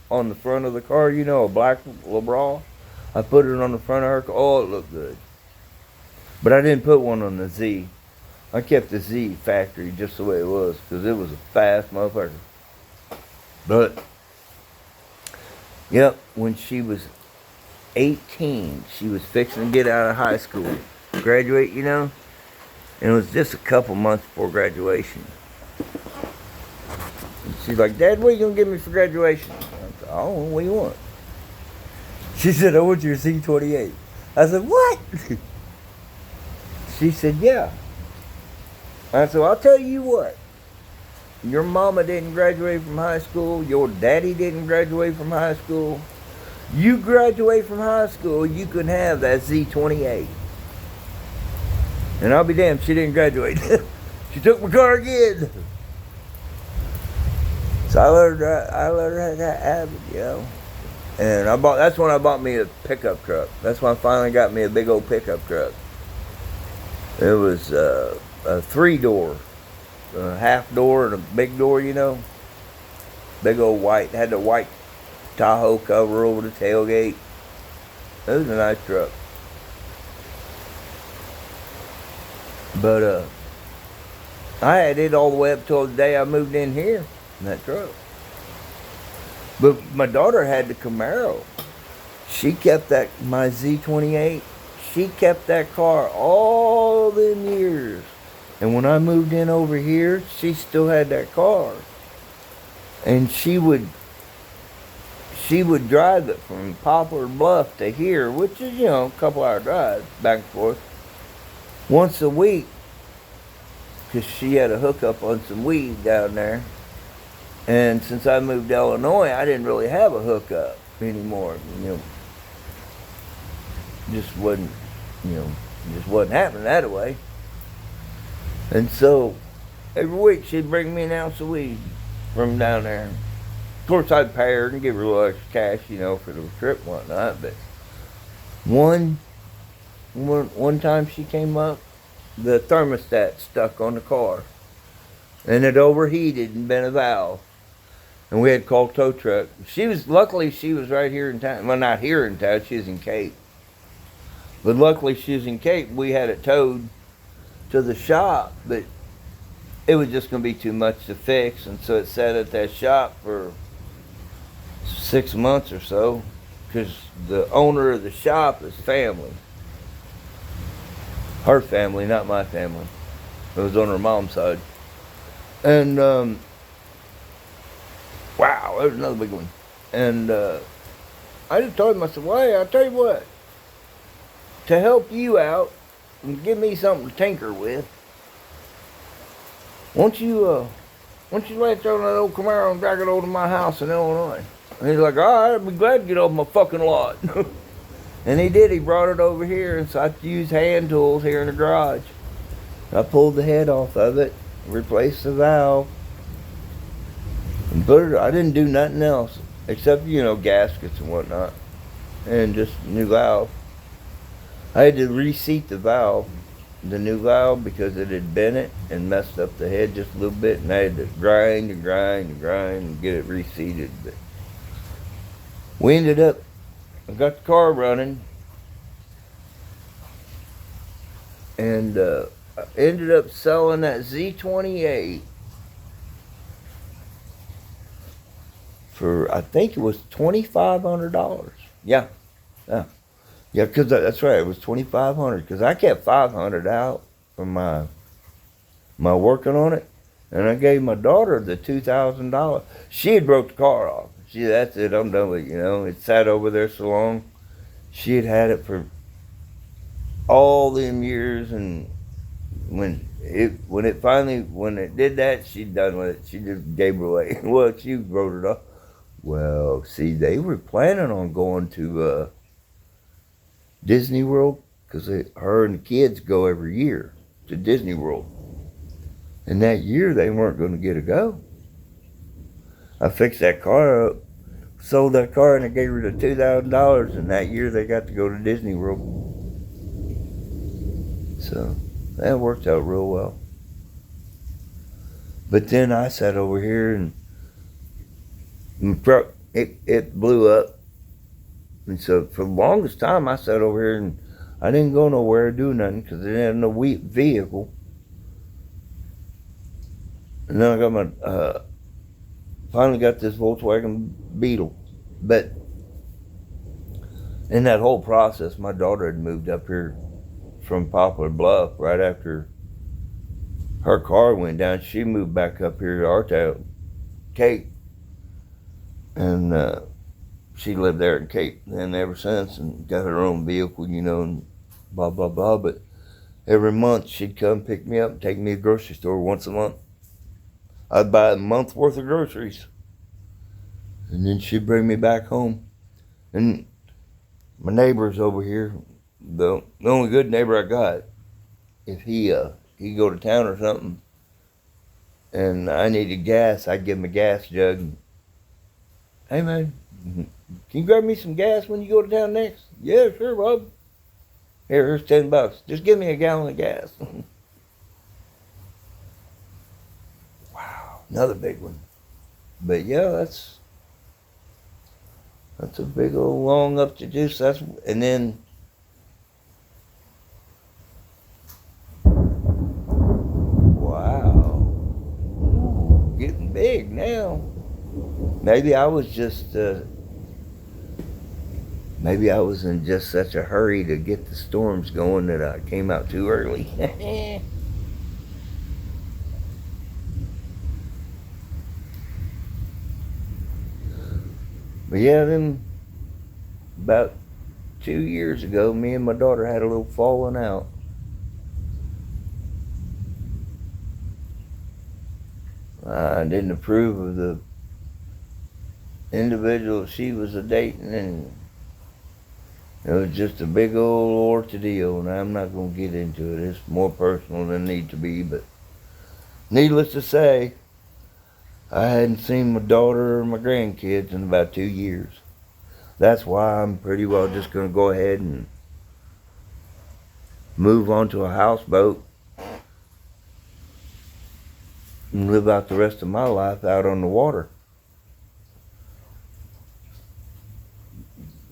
on the front of the car, you know, a black LeBra. I put it on the front of her car. Oh, it looked good. But I didn't put one on the Z. I kept the Z factory just the way it was because it was a fast motherfucker. But, yep, when she was 18, she was fixing to get out of high school. Graduate, you know? And it was just a couple months before graduation. And she's like, Dad, what are you going to give me for graduation? I said, oh, what do you want? She said, I want your Z28. I said, what? She said, yeah. I said, well, I'll tell you what. Your mama didn't graduate from high school. Your daddy didn't graduate from high school. You graduate from high school, you can have that Z28. And I'll be damned, she didn't graduate. She took my car again. So I let her have it, you know. And that's when I bought me a pickup truck. That's when I finally got me a big old pickup truck. It was a 3-door, a half door and a big door, you know. Big old white, had the white Tahoe cover over the tailgate. It was a nice truck. But I had it all the way up till the day I moved in here in that truck. But my daughter had the Camaro. She kept my Z28. She kept that car all them years. And when I moved in over here, she still had that car. And she would drive it from Poplar Bluff to here, which is, you know, a couple hour drive back and forth, once a week, because she had a hookup on some weed down there. And since I moved to Illinois, I didn't really have a hookup anymore. You know, just wasn't happening that way. And so every week she'd bring me an ounce of weed from down there. Of course, I'd pay her and give her a little extra cash, you know, for the trip and whatnot. But one time she came up, the thermostat stuck on the car, and it overheated and bent a valve. And we had called tow truck. Luckily she was right here in town. Well, not here in town. She was in Cape. But luckily she was in Cape. We had it towed to the shop, but it was just going to be too much to fix, and so it sat at that shop for 6 months or so, because the owner of the shop is family. Her family, not my family. It was on her mom's side. And wow, there's another big one. And I just told him, I said, well, hey, I'll tell you what, to help you out and give me something to tinker with, won't you let throw that old Camaro and drag it over to my house in Illinois? And he's like, all right, I'd be glad to get off my fucking lot. And he did. He brought it over here, and so I used hand tools here in the garage. I pulled the head off of it, replaced the valve, and put it. I didn't do nothing else except, you know, gaskets and whatnot, and just new valve. I had to reseat the new valve, because it had bent it and messed up the head just a little bit, and I had to grind and get it reseated. But we ended up, I got the car running, and I ended up selling that Z28 for, I think it was $2,500. Yeah. Yeah, because that's right, it was $2,500, because I kept $500 out from my working on it, and I gave my daughter the $2,000. She had broke the car off. That's it, I'm done with it, you know. It sat over there so long. She had had it for all them years, and when it did that, she'd done with it. She just gave it away. Well, she wrote it off. Well, see, they were planning on going to Disney World, because her and the kids go every year to Disney World. And that year they weren't going to get a go. I fixed that car up, sold that car, and I gave her the $2,000. And that year they got to go to Disney World. So that worked out real well. But then I sat over here and my truck, it blew up. And so for the longest time I sat over here and I didn't go nowhere or do nothing because I didn't have no vehicle. And then I got my, finally got this Volkswagen Beetle. But in that whole process, my daughter had moved up here from Poplar Bluff right after her car went down. She moved back up here to our town, Cape. And she lived there in Cape then ever since and got her own vehicle, you know, and blah, blah, blah. But every month she'd come pick me up and take me to the grocery store once a month. I'd buy a month's worth of groceries. And then she'd bring me back home. And my neighbors over here, the only good neighbor I got, if he'd go to town or something and I needed gas, I'd give him a gas jug. And, hey man, can you grab me some gas when you go to town next? Yeah, sure, Bob. Here's $10. Just give me a gallon of gas. Wow, another big one. But yeah, that's a big old long up to do. So and then wow, ooh, getting big now. Maybe I was just maybe I was in just such a hurry to get the storms going that I came out too early. But yeah, then about 2 years ago, me and my daughter had a little falling out. I didn't approve of the individual she was a dating, and it was just a big old ordeal, and I'm not going to get into it. It's more personal than it need to be, but needless to say, I hadn't seen my daughter or my grandkids in about 2 years. That's why I'm pretty well just going to go ahead and move on to a houseboat and live out the rest of my life out on the water.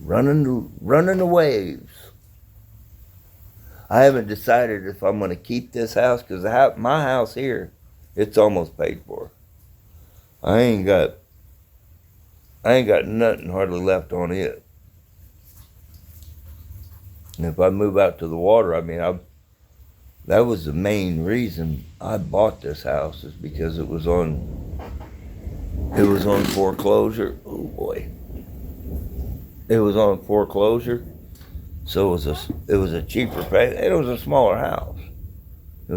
Running the waves. I haven't decided if I'm going to keep this house because my house here, it's almost paid for. I ain't got nothing hardly left on it. And if I move out to the water, I mean, that was the main reason I bought this house, is because it was on foreclosure. Oh boy. It was on foreclosure. So it was a cheaper pay. It was a smaller house. It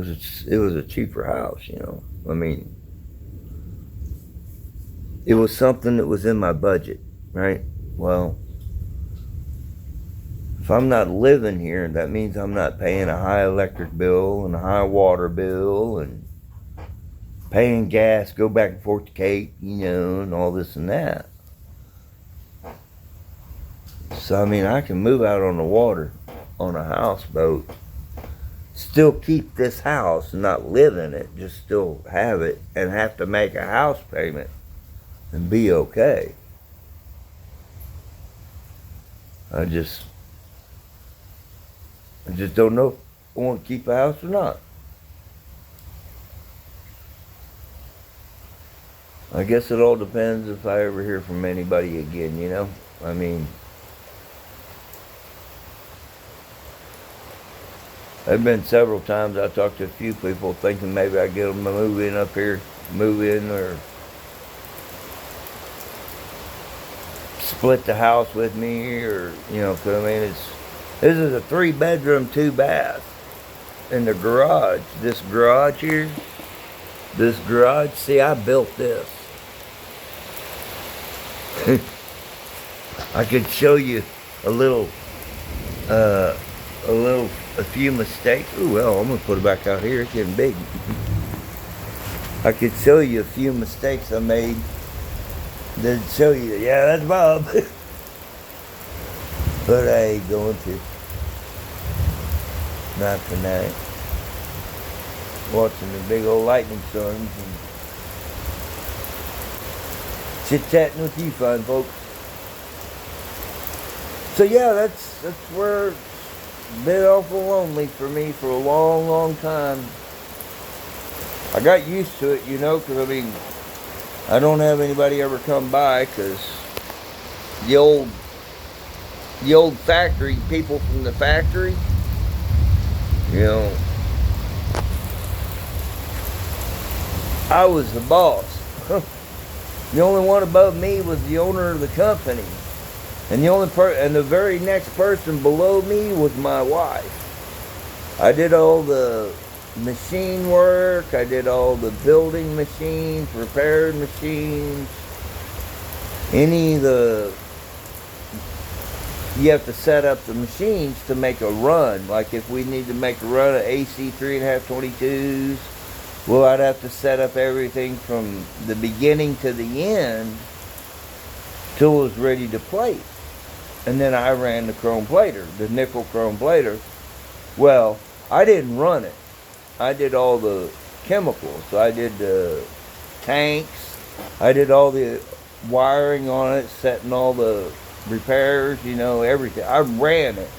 was a cheaper house, you know. I mean, it was something that was in my budget, right? Well, if I'm not living here, that means I'm not paying a high electric bill and a high water bill and paying gas, go back and forth to Cape, you know, and all this and that. So, I mean, I can move out on the water on a houseboat, still keep this house and not live in it, just still have it and have to make a house payment and be okay. I just don't know if I want to keep a house or not. I guess it all depends if I ever hear from anybody again, you know? I mean, there've been several times I talked to a few people thinking maybe I'd get them to move in up here, or split the house with me, or, you know, 'cause I mean, this is a 3-bedroom, 2-bath in the garage. This garage here, see, I built this. I could show you a little a few mistakes. Oh, well, I'm going to put it back out here. It's getting big. I could show you a few mistakes I made. That'd show you, yeah, that's Bob. But I ain't going to. Not tonight. Watching the big old lightning storms and chit-chatting with you fine folks. So yeah, that's where it's been awful lonely for me for a long, long time. I got used to it, you know, because I mean, I don't have anybody ever come by because the old factory, people from the factory, you know, I was the boss. The only one above me was the owner of the company. And the very next person below me was my wife. I did all the machine work, I did all the building machines, repaired machines, you have to set up the machines to make a run. Like if we need to make a run of AC 3.5 22s, well, I'd have to set up everything from the beginning to the end till it was ready to plate. And then I ran the chrome plater, the nickel chrome plater. Well, I didn't run it. I did all the chemicals. So I did the tanks. I did all the wiring on it, setting all the repairs, you know, everything. I ran it,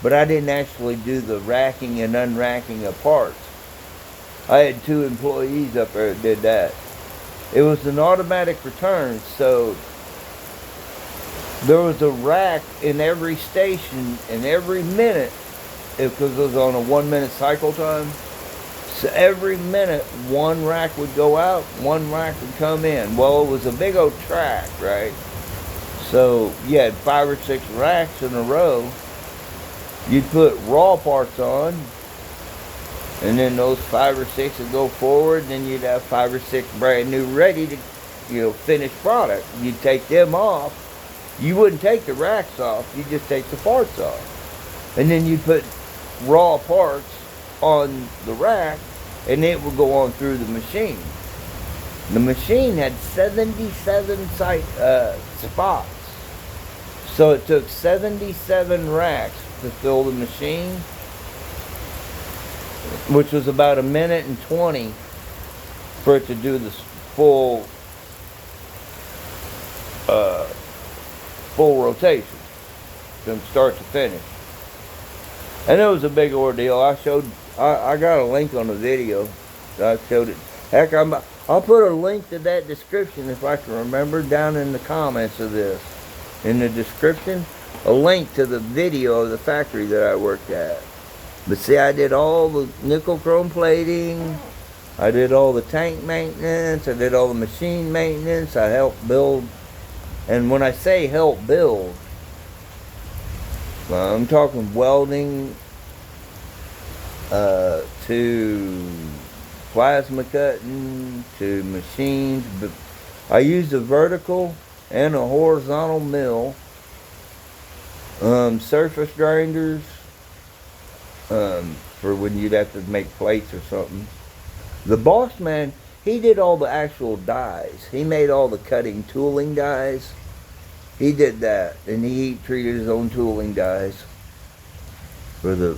but I didn't actually do the racking and unracking of parts. I had 2 employees up there that did that. It was an automatic return, so there was a rack in every station, and every minute, because it was on a 1-minute cycle time, so every minute one rack would go out, one rack would come in. Well, it was a big old track, right? So you had 5 or 6 racks in a row. You'd put raw parts on, and then those 5 or 6 would go forward, and then you'd have 5 or 6 brand new ready to, you know, finished product. You'd take them off. You wouldn't take the racks off, you just take the parts off. And then you'd put raw parts on the rack, and it would go on through the machine. The machine had 77 spots. So it took 77 racks to fill the machine, which was about 1:20 for it to do the full rotation from start to finish. And it was a big ordeal. I got a link on the video. I showed it. Heck, I'll put a link to that description if I can remember down in the comments of this. In the description, a link to the video of the factory that I worked at. But see, I did all the nickel chrome plating. I did all the tank maintenance. I did all the machine maintenance. I helped build. And when I say help build, I'm talking welding to plasma cutting to machines. But I used a vertical and a horizontal mill, surface grinders for when you'd have to make plates or something. The boss man, he did all the actual dies. He made all the cutting tooling dies. He did that, and he treated his own tooling dies for the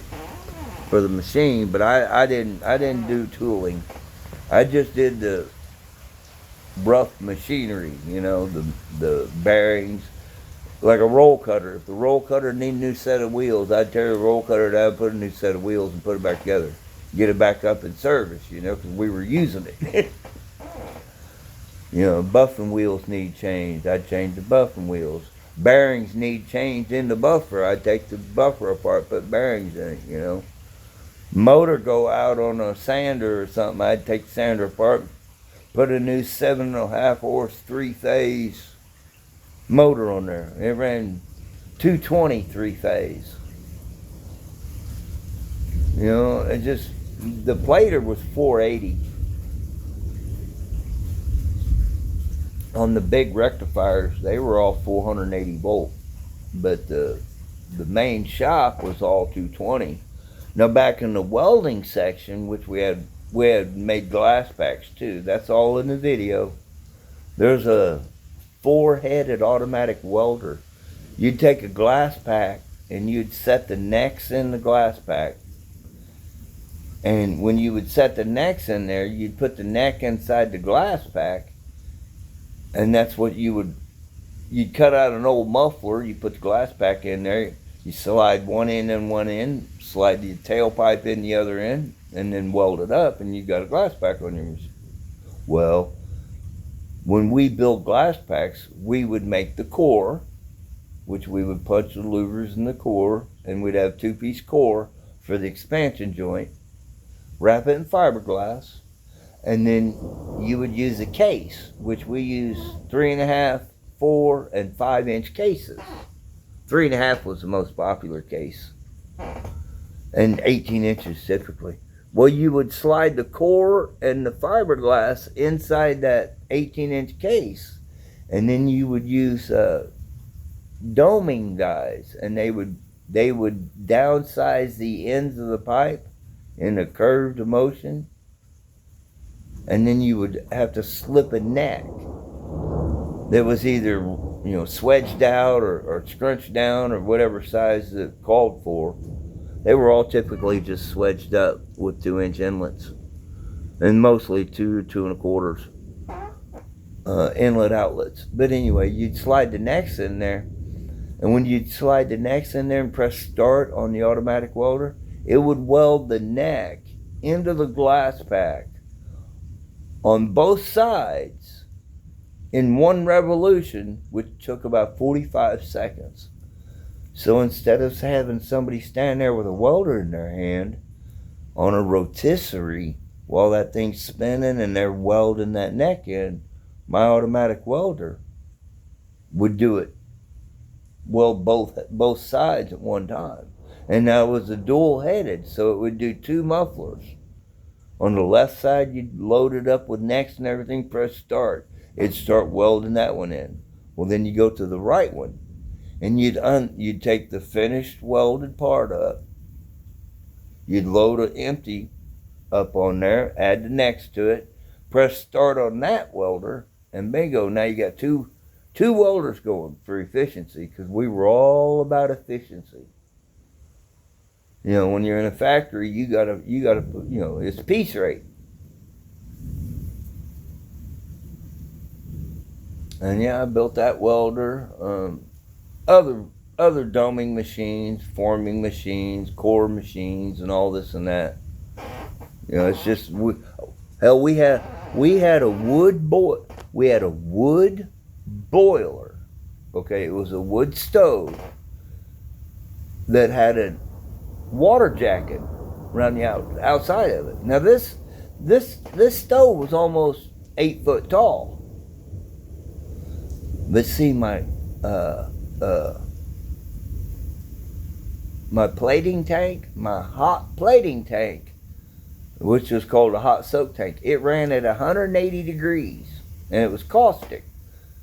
machine. But I didn't do tooling. I just did the rough machinery, you know, the bearings, like a roll cutter. If the roll cutter needed a new set of wheels, I'd tear the roll cutter down, put a new set of wheels, and put it back together. Get it back up in service, you know, because we were using it. You know, buffing wheels need changed. I'd change the buffing wheels. Bearings need changed in the buffer. I'd take the buffer apart, put bearings in it, you know. Motor go out on a sander or something, I'd take the sander apart, put a new 7.5 horse 3-phase motor on there. It ran 220 3-phase. You know, it just, the plater was 480. On the big rectifiers, they were all 480 volt, but the main shop was all 220. Now back in the welding section, which we had made glass packs too. That's all in the video. There's a 4-headed automatic welder. You'd take a glass pack and you'd set the necks in the glass pack. And when you would set the necks in there, you'd put the neck inside the glass pack, and that's what you'd cut out an old muffler, you put the glass pack in there, you slide one end and one end, slide the tailpipe in the other end, and then weld it up, and you got a glass pack on your machine. Well, when we built glass packs, we would make the core, which we would punch the louvers in the core, and we'd have 2-piece core for the expansion joint, wrap it in fiberglass, and then you would use a case, which we use 3.5, 4, and 5-inch cases. 3.5 was the most popular case, and 18 inches typically. Well, you would slide the core and the fiberglass inside that 18-inch case, and then you would use doming dies, and they would downsize the ends of the pipe in a curved motion, and then you would have to slip a neck that was either swedged out or scrunched down or whatever size it called for. They were all typically just swedged up with 2-inch inlets, and mostly 2.25 inlet outlets. But anyway, you'd slide the necks in there, and when you'd slide the necks in there and press start on the automatic welder, it would weld the neck into the glass pack on both sides in one revolution, which took about 45 seconds. So instead of having somebody stand there with a welder in their hand on a rotisserie while that thing's spinning and they're welding that neck in, my automatic welder would do it, weld both sides at one time. And that was a dual-headed, so it would do 2 mufflers. On the left side, you'd load it up with necks and everything, press start. It'd start welding that one in. Well, then you go to the right one, and you'd take the finished welded part up. You'd load an empty up on there, add the necks to it, press start on that welder, and bingo, now you got two welders going for efficiency, because we were all about efficiency. When you're in a factory, you gotta, it's piece rate. And yeah, I built that welder. Other doming machines, forming machines, core machines, and all this and that. It's just hell. We had a wood boiler. Okay, it was a wood stove that had a water jacket around the outside of it. Now this stove was almost 8 foot tall. But see, my plating tank, my hot plating tank, which was called a hot soak tank, it ran at 180 degrees, and it was caustic.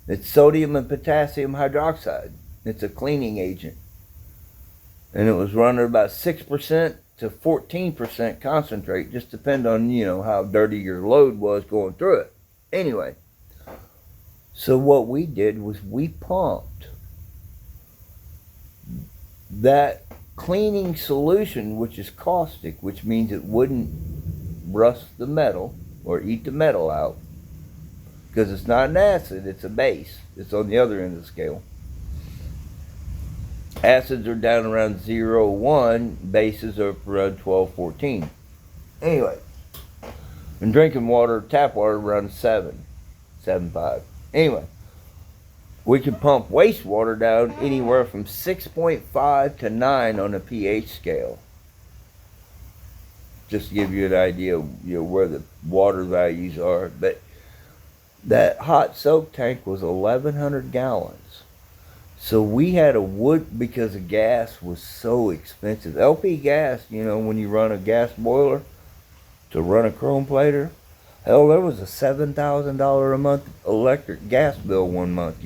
It's sodium and potassium hydroxide. It's a cleaning agent. And it was running about 6% to 14% concentrate, just depend on, how dirty your load was going through it. Anyway, so what we did was we pumped that cleaning solution, which is caustic, which means it wouldn't rust the metal or eat the metal out, because it's not an acid, it's a base. It's on the other end of the scale. Acids are down around 0.1, bases are around 12-14. Anyway, and drinking water, tap water, around 7.5. Anyway, we can pump wastewater down anywhere from 6.5 to 9 on a pH scale. Just to give you an idea of where the water values are. But that hot soak tank was 1,100 gallons. So we had a wood, because the gas was so expensive. LP gas, when you run a gas boiler to run a chrome plater, hell, there was a $7,000 a month electric gas bill one month,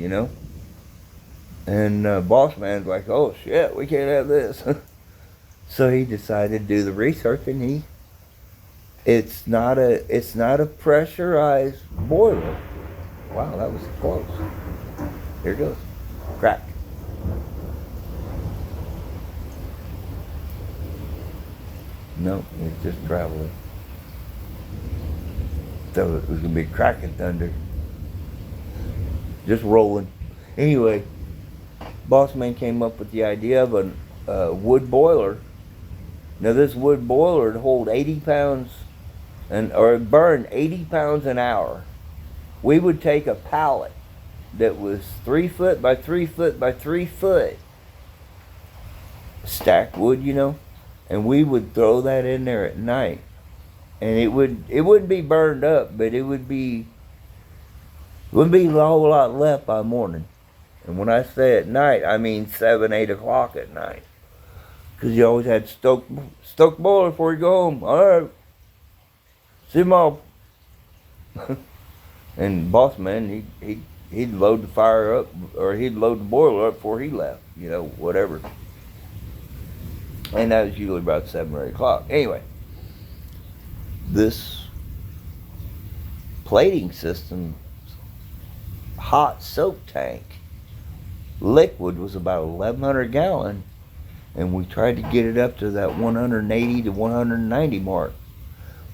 And boss man's like, oh shit, we can't have this. So he decided to do the research, and it's not a pressurized boiler. Wow, that was close. Here it goes. Crack. No, it's just traveling. So it was gonna be cracking thunder. Just rolling. Anyway, boss man came up with the idea of a wood boiler. Now this wood boiler would hold 80 pounds or burn 80 pounds an hour. We would take a pallet that was 3 foot by 3 foot by 3 foot, stacked wood, and we would throw that in there at night, and it wouldn't be burned up, but it wouldn't be a whole lot left by morning. And when I say at night, I mean 7, 8 o'clock at night, because you always had stoke boiler before you go home. All right, see you tomorrow. And boss man, he'd load the fire up, or he'd load the boiler up before he left, whatever. And that was usually about 7 or 8 o'clock. Anyway, this plating system, hot soak tank, liquid was about 1,100 gallon, and we tried to get it up to that 180 to 190 mark.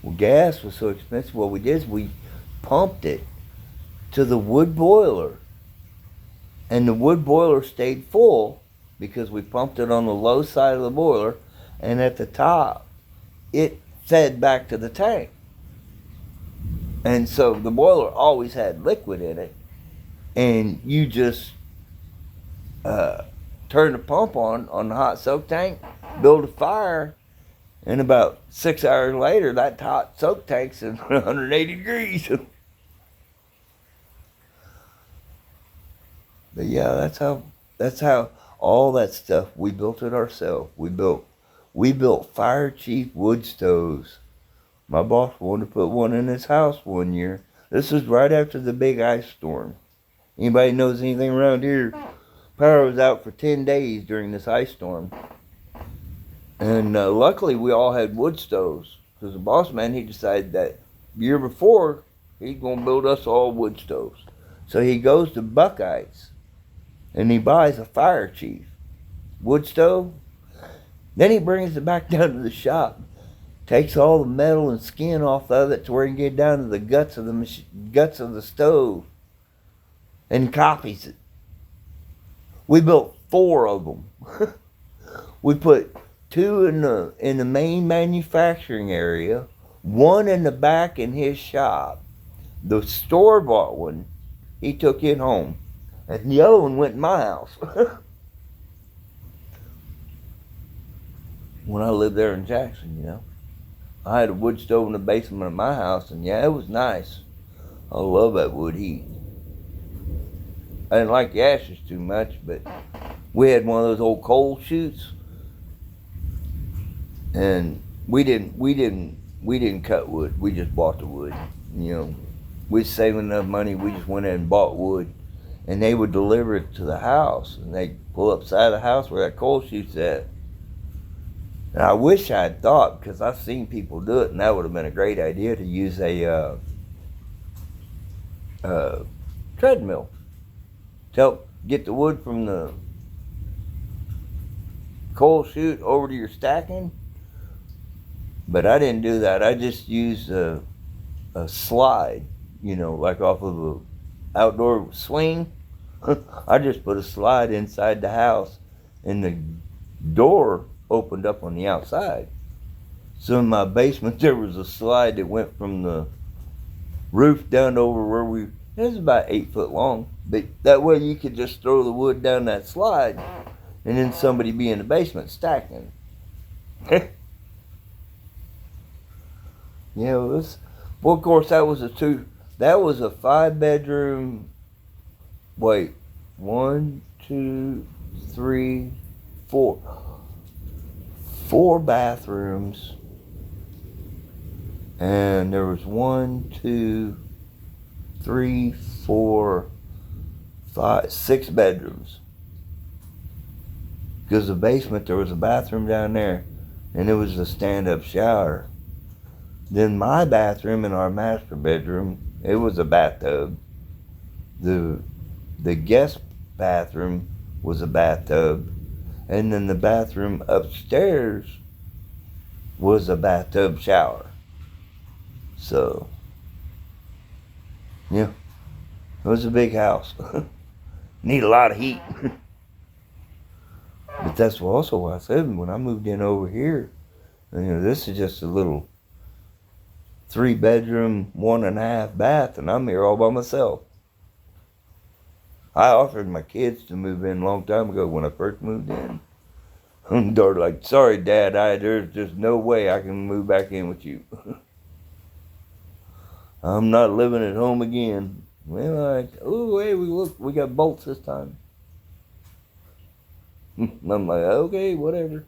Well, gas was so expensive. What we did is we pumped it to the wood boiler, and the wood boiler stayed full because we pumped it on the low side of the boiler, and at the top it fed back to the tank. And so the boiler always had liquid in it, and you just turn the pump on the hot soak tank, build a fire, and about 6 hours later that hot soak tank's at 180 degrees. But yeah, that's how all that stuff, we built it ourselves. We built fire chief wood stoves. My boss wanted to put one in his house one year. This was right after the big ice storm. Anybody knows anything around here? Power was out for 10 days during this ice storm. And luckily we all had wood stoves, because the boss man, he decided that year before he's going to build us all wood stoves. So he goes to Buckeyes and he buys a fire chief wood stove. Then he brings it back down to the shop, takes all the metal and skin off of it to where he can get down to the guts of the stove, and copies it. We built 4 of them. We put 2 in the main manufacturing area, 1 in the back in his shop. The store-bought one, he took it home, and the other one went in my house. When I lived there in Jackson, I had a wood stove in the basement of my house, and yeah, it was nice. I love that wood heat. I didn't like the ashes too much, but we had one of those old coal chutes, and we didn't cut wood. We just bought the wood. We was saving enough money. We just went in and bought wood, and they would deliver it to the house, and they'd pull up side of the house where that coal chute's at. And I wish I had thought, because I've seen people do it, and that would have been a great idea, to use a treadmill to help get the wood from the coal chute over to your stacking. But I didn't do that. I just used a slide, like off of a outdoor swing. I just put a slide inside the house, and the door opened up on the outside. So in my basement there was a slide that went from the roof down over where it was about 8 foot long, but that way you could just throw the wood down that slide, and then somebody be in the basement stacking. Well, of course that was a 5-bedroom, 1, 2, 3, 4 bathrooms, and there was 1, 2, 3, 4, 5, 6 bedrooms. Because the basement, there was a bathroom down there, and it was a stand-up shower. Then my bathroom in our master bedroom, it was a bathtub. The guest bathroom was a bathtub, and then the bathroom upstairs was a bathtub shower. So, yeah, it was a big house. Need a lot of heat. But that's also why I said when I moved in over here, this is just a little 3-bedroom, 1.5 bath, and I'm here all by myself. I offered my kids to move in a long time ago when I first moved in. They're like, sorry, Dad, there's just no way I can move back in with you. I'm not living at home again. Well, like, oh, hey, we got bolts this time. I'm like, okay, whatever.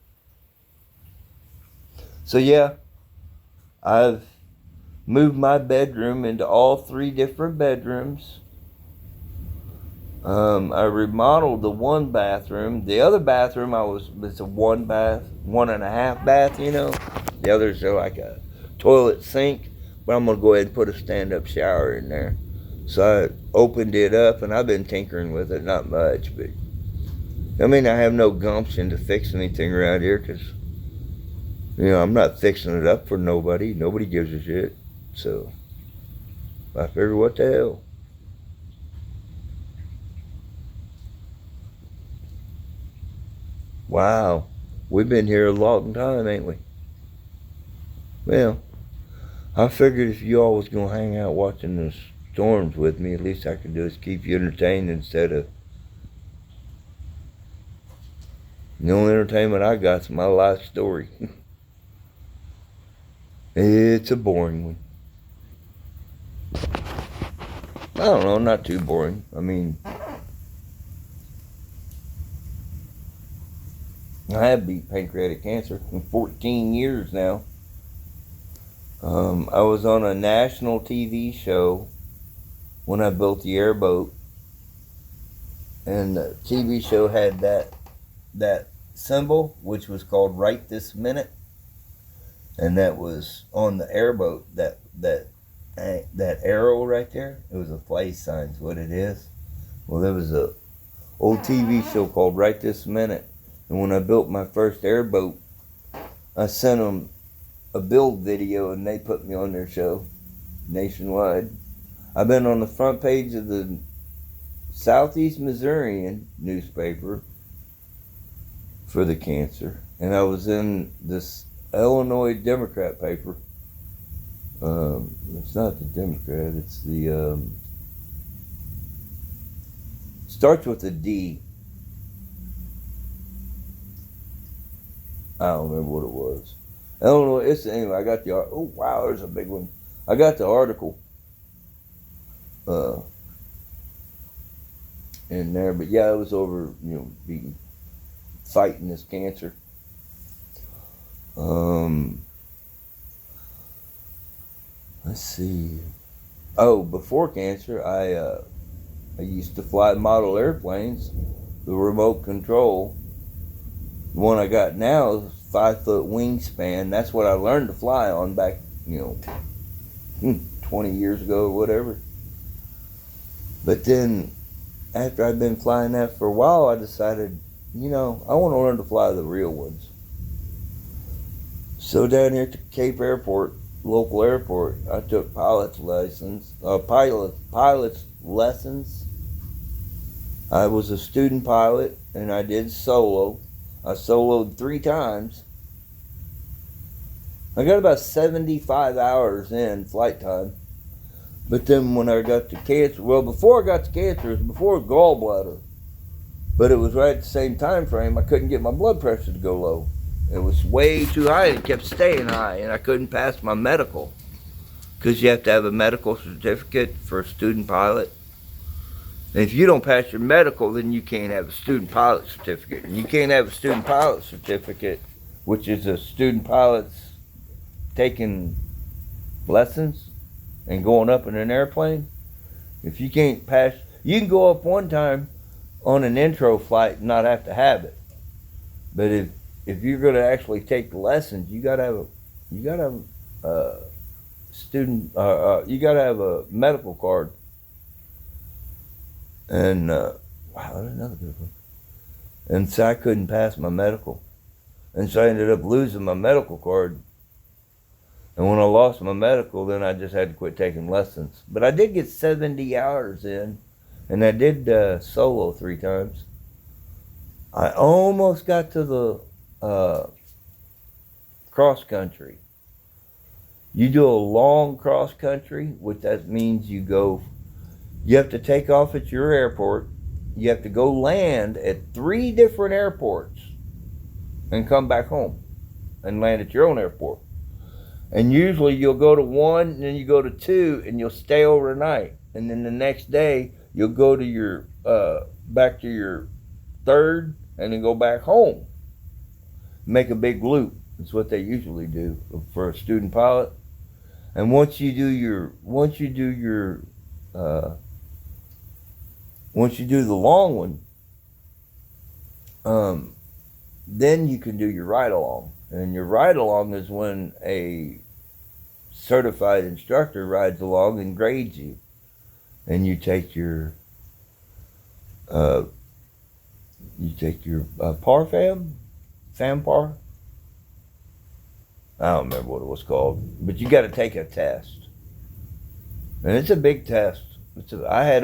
So yeah, I've moved my bedroom into all 3 different bedrooms. I remodeled the 1 bathroom. The other bathroom it's a 1.5 bath, The others are like a toilet sink, but I'm gonna go ahead and put a stand-up shower in there. So I opened it up, and I've been tinkering with it, not much, but I have no gumption to fix anything around here, because I'm not fixing it up for nobody. Nobody gives a shit. So I figured, what the hell? Wow, we've been here a long time, ain't we? Well, I figured if you all was going to hang out watching the storms with me, at least I could do is keep you entertained instead of... The only entertainment I got is my life story. It's a boring one. I don't know, not too boring. I have beat pancreatic cancer for 14 years now. I was on a national TV show when I built the airboat, and the TV show had that symbol, which was called Right This Minute, and that was on the airboat. That arrow right there, it was a play sign, is what it is. Well, there was a old TV show called Right This Minute. And when I built my first airboat, I sent them a build video, and they put me on their show nationwide. I've been on the front page of the Southeast Missourian newspaper for the cancer. And I was in this Illinois Democrat paper. It's not the Democrat, it's the... starts with a D. I don't remember what it was. Illinois, anyway, I got the, oh wow, there's a big one. I got the article in there, but yeah, it was over, fighting this cancer. Let's see. Oh, before cancer, I used to fly model airplanes, the remote control. The one I got now is 5-foot wingspan. That's what I learned to fly on back, 20 years ago or whatever. But then, after I'd been flying that for a while, I decided, I want to learn to fly the real ones. So down here at the Cape Airport, local airport, I took pilot's lessons. I was a student pilot, and I did solo. I soloed 3 times. I got about 75 hours in flight time. But then when I got to cancer, well, before I got to cancer, it was before gallbladder. But it was right at the same time frame. I couldn't get my blood pressure to go low. It was way too high. It kept staying high, and I couldn't pass my medical. Because you have to have a medical certificate for a student pilot. And if you don't pass your medical, then you can't have a student pilot certificate. And you can't have a student pilot certificate, which is a student pilot's taking lessons and going up in an airplane. If you can't pass, you can go up one time on an intro flight and not have to have it. But if you're going to actually take the lessons, you got to have a student. You got to have a medical card. And wow, that's another good one. And so I couldn't pass my medical, and so I ended up losing my medical card. And when I lost my medical, then I just had to quit taking lessons. But I did get 70 hours in, and I did solo 3 times. I almost got to the cross country. You do a long cross country, which that means you have to take off at your airport. You have to go land at 3 different airports and come back home and land at your own airport. And usually you'll go to 1, and then you go to 2, and you'll stay overnight. And then the next day you'll go to your back to your 3rd, and then go back home. Make a big loop. That's what they usually do for a student pilot. And once you do the long one, then you can do your ride along. And your ride along is when a certified instructor rides along and grades you. And you take your PARFAM? FAMPAR? I don't remember what it was called. But you got to take a test. And it's a big test. I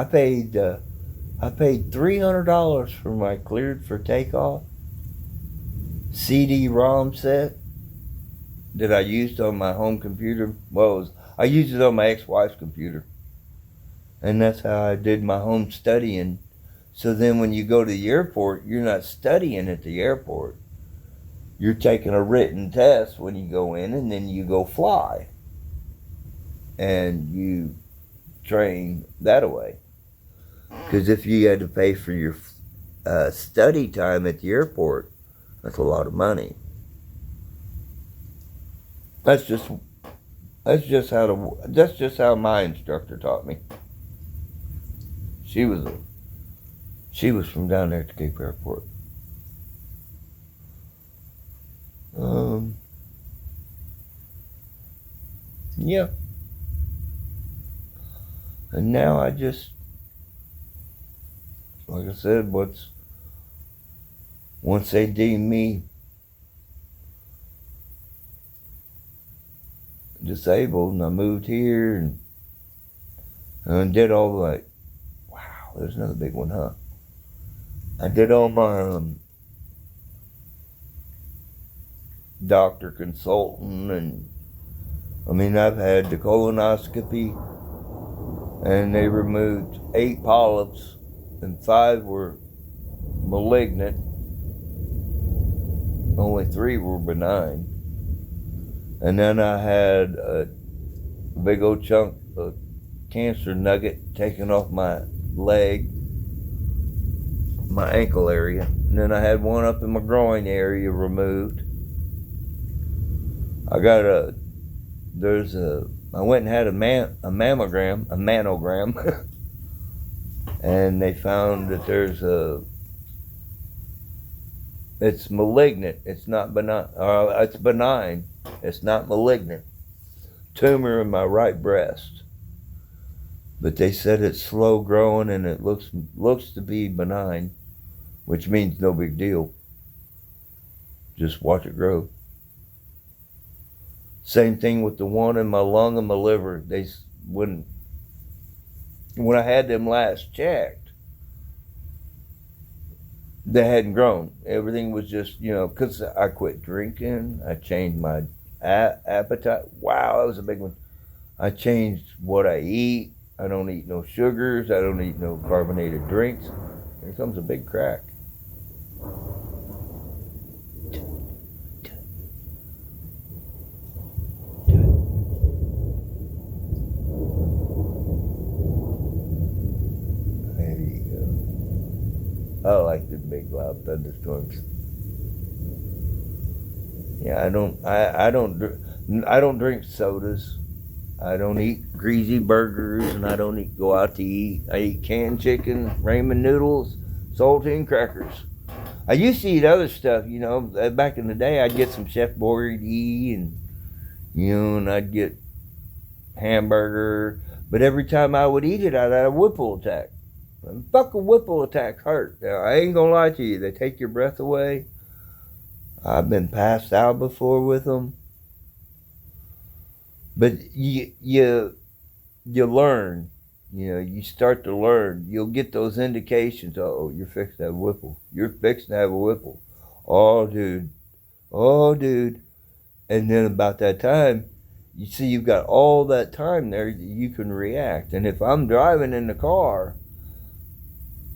paid $300 for my cleared for takeoff CD-ROM set that I used on my home computer. Well, I used it on my ex-wife's computer. And that's how I did my home studying. So then when you go to the airport, you're not studying at the airport. You're taking a written test when you go in, and then you go fly. And you train that way. Because if you had to pay for your study time at the airport, that's a lot of money. That's just how my instructor taught me. She was from down there at the Cape Airport. Yeah. And now I just, like I said, once they deem me disabled, and I moved here and did all wow, there's another big one, huh? I did all my doctor consulting, and I've had the colonoscopy, and they removed 8 polyps, and 5 were malignant. Only 3 were benign. And then I had a big old chunk of cancer nugget taken off my leg, my ankle area. And then I had one up in my groin area removed. I went and had a manogram, and they found that it's malignant. It's not benign. It's benign. It's not malignant. Tumor in my right breast. But they said it's slow growing, and it looks to be benign, which means no big deal. Just watch it grow. Same thing with the one in my lung and my liver. When I had them last checked, they hadn't grown. Everything was just, because I quit drinking. I changed my appetite. Wow, that was a big one. I changed what I eat. I don't eat no sugars. I don't eat no carbonated drinks. Here comes a big crack. There you go. I like the big loud thunderstorms. Yeah, I don't drink sodas. I don't eat greasy burgers, and I don't go out to eat. I eat canned chicken, ramen noodles, saltine crackers. I used to eat other stuff, you know. Back in the day, I'd get some Chef Boyardee and I'd get hamburger. But every time I would eat it, I'd have a Whipple attack. And fucking Whipple attacks hurt. Now, I ain't gonna lie to you. They take your breath away. I've been passed out before with them. But you learn. You start to learn. You'll get those indications. Oh, you're fixing to have a Whipple. You're fixing to have a Whipple. Oh, dude. Oh, dude. And then about that time, you see you've got all that time there you can react. And if I'm driving in the car,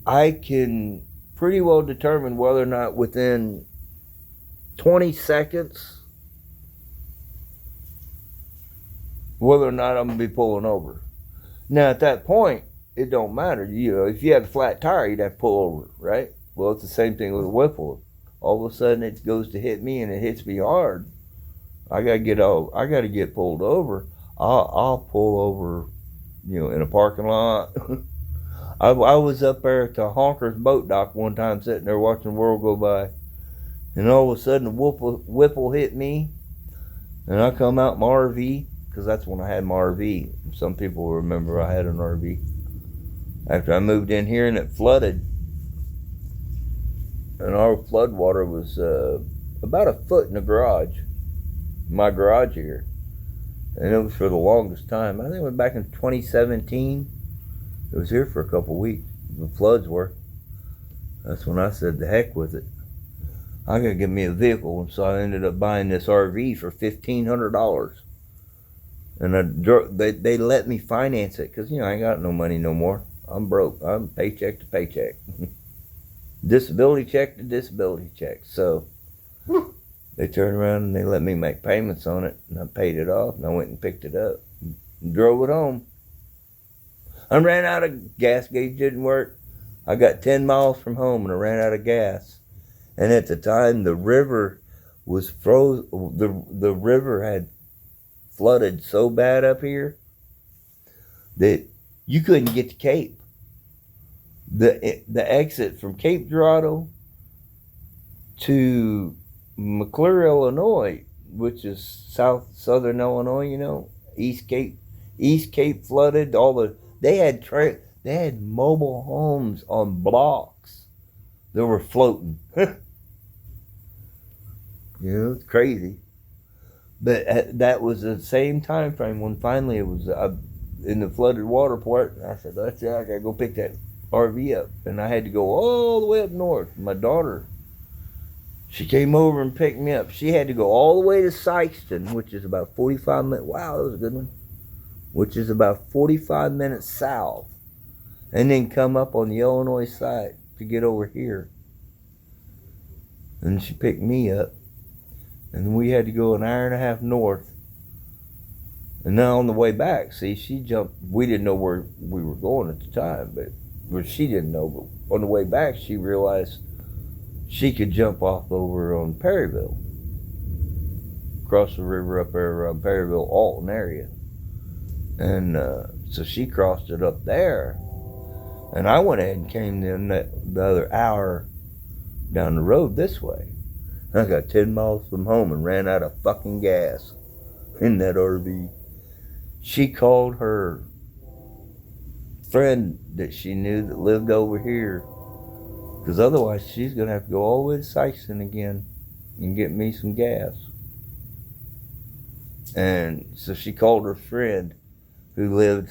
I can pretty well determine whether or not within 20 seconds whether or not I'm going to be pulling over. Now, at that point, it don't matter. If you had a flat tire, you'd have to pull over, right? Well, it's the same thing with a Whipple. All of a sudden, it goes to hit me, and it hits me hard. I got to get pulled over. I'll pull over, in a parking lot. I was up there at the Honker's boat dock one time, sitting there watching the world go by, and all of a sudden, a Whipple hit me, and I come out my RV. Because that's when I had my RV. Some people remember I had an RV. After I moved in here and it flooded. And our flood water was about a foot in the garage. My garage here. And it was for the longest time. I think it was back in 2017. It was here for a couple of weeks. The floods were. That's when I said, the heck with it. I got to get me a vehicle. And so I ended up buying this RV for $1,500. And they let me finance it because, I ain't got no money no more. I'm broke. I'm paycheck to paycheck. Disability check to disability check. So they turned around and they let me make payments on it. And I paid it off and I went and picked it up. And drove it home. I ran out of gas gauge, didn't work. I got 10 miles from home and I ran out of gas. And at the time the river was froze. The river had flooded so bad up here that you couldn't get to Cape. The exit from Cape Girardeau to McClure, Illinois, which is southern Illinois, East Cape flooded. They had mobile homes on blocks that were floating. It's crazy. But that was the same time frame when finally it was in the flooded water port. And I said, that's it, I got to go pick that RV up. And I had to go all the way up north. My daughter, she came over and picked me up. She had to go all the way to Sikeston, which is about 45 minutes. Wow, that was a good one. Which is about 45 minutes south. And then come up on the Illinois side to get over here. And she picked me up. And we had to go an hour and a half north. And now on the way back, see, she jumped. We didn't know where we were going at the time, but she didn't know. But on the way back, she realized she could jump off over on Perryville. Across the river up there around Perryville, Alton area. And so she crossed it up there. And I went ahead and came in the other hour down the road this way. I got 10 miles from home and ran out of fucking gas in that RV. She called her friend that she knew that lived over here, because otherwise she's going to have to go all the way to Sikeston again and get me some gas. And so she called her friend who lived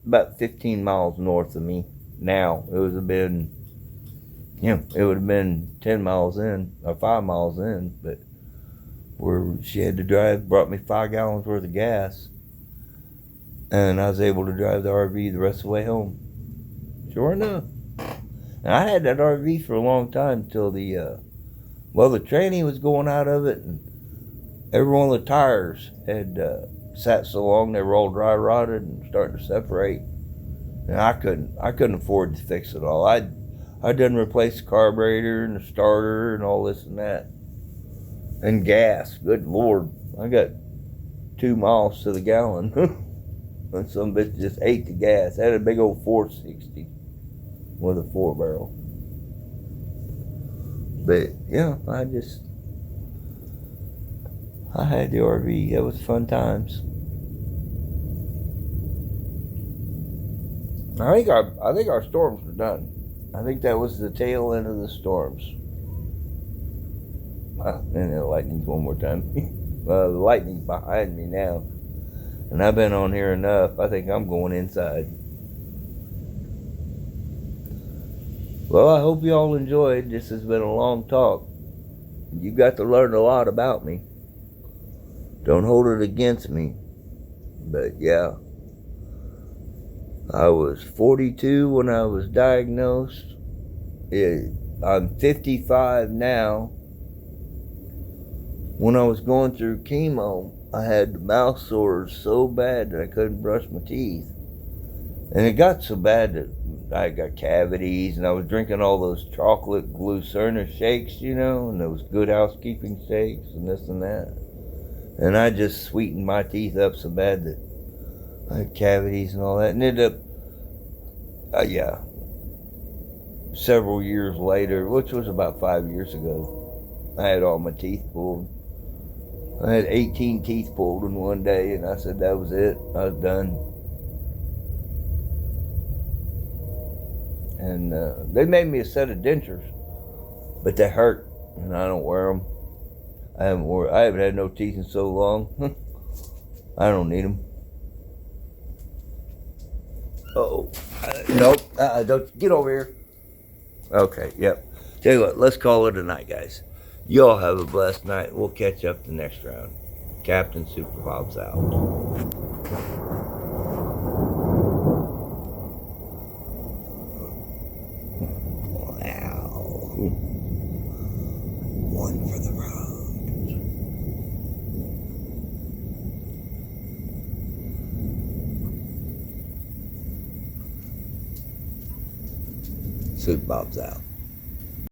about 15 miles north of me. Now, it would have been 10 miles in, or 5 miles in, but where she had to drive, brought me 5 gallons worth of gas, and I was able to drive the RV the rest of the way home. Sure enough. And I had that RV for a long time till the tranny was going out of it, and every one of the tires had sat so long they were all dry rotted and starting to separate. And I couldn't afford to fix it all. I done replaced the carburetor and the starter and all this and that. And gas, good Lord. I got 2 miles to the gallon. And some bitch just ate the gas. I had a big old 460 with a 4-barrel. But yeah, I had the RV. That was fun times. I think our storms were done. I think that was the tail end of the storms. And the lightning's one more time. The lightning's behind me now. And I've been on here enough. I think I'm going inside. Well, I hope you all enjoyed. This has been a long talk. You got to learn a lot about me. Don't hold it against me. But yeah. I was 42 when I was diagnosed. I'm 55 now. When I was going through chemo, I had mouth sores so bad that I couldn't brush my teeth. And it got so bad that I got cavities, and I was drinking all those chocolate Glucerna shakes, and those Good Housekeeping shakes and this and that. And I just sweetened my teeth up so bad that I had cavities and all that. And ended up, several years later, which was about 5 years ago, I had all my teeth pulled. I had 18 teeth pulled in one day, and I said that was it. I was done. And they made me a set of dentures, but they hurt, and I don't wear them. I haven't had no teeth in so long. I don't need them. Uh-oh. Nope. Don't get over here. Okay, yep. Tell you what, let's call it a night, guys. You all have a blessed night. We'll catch up the next round. Captain Super Bob's out. Wow. One for the road. Super Bob's out.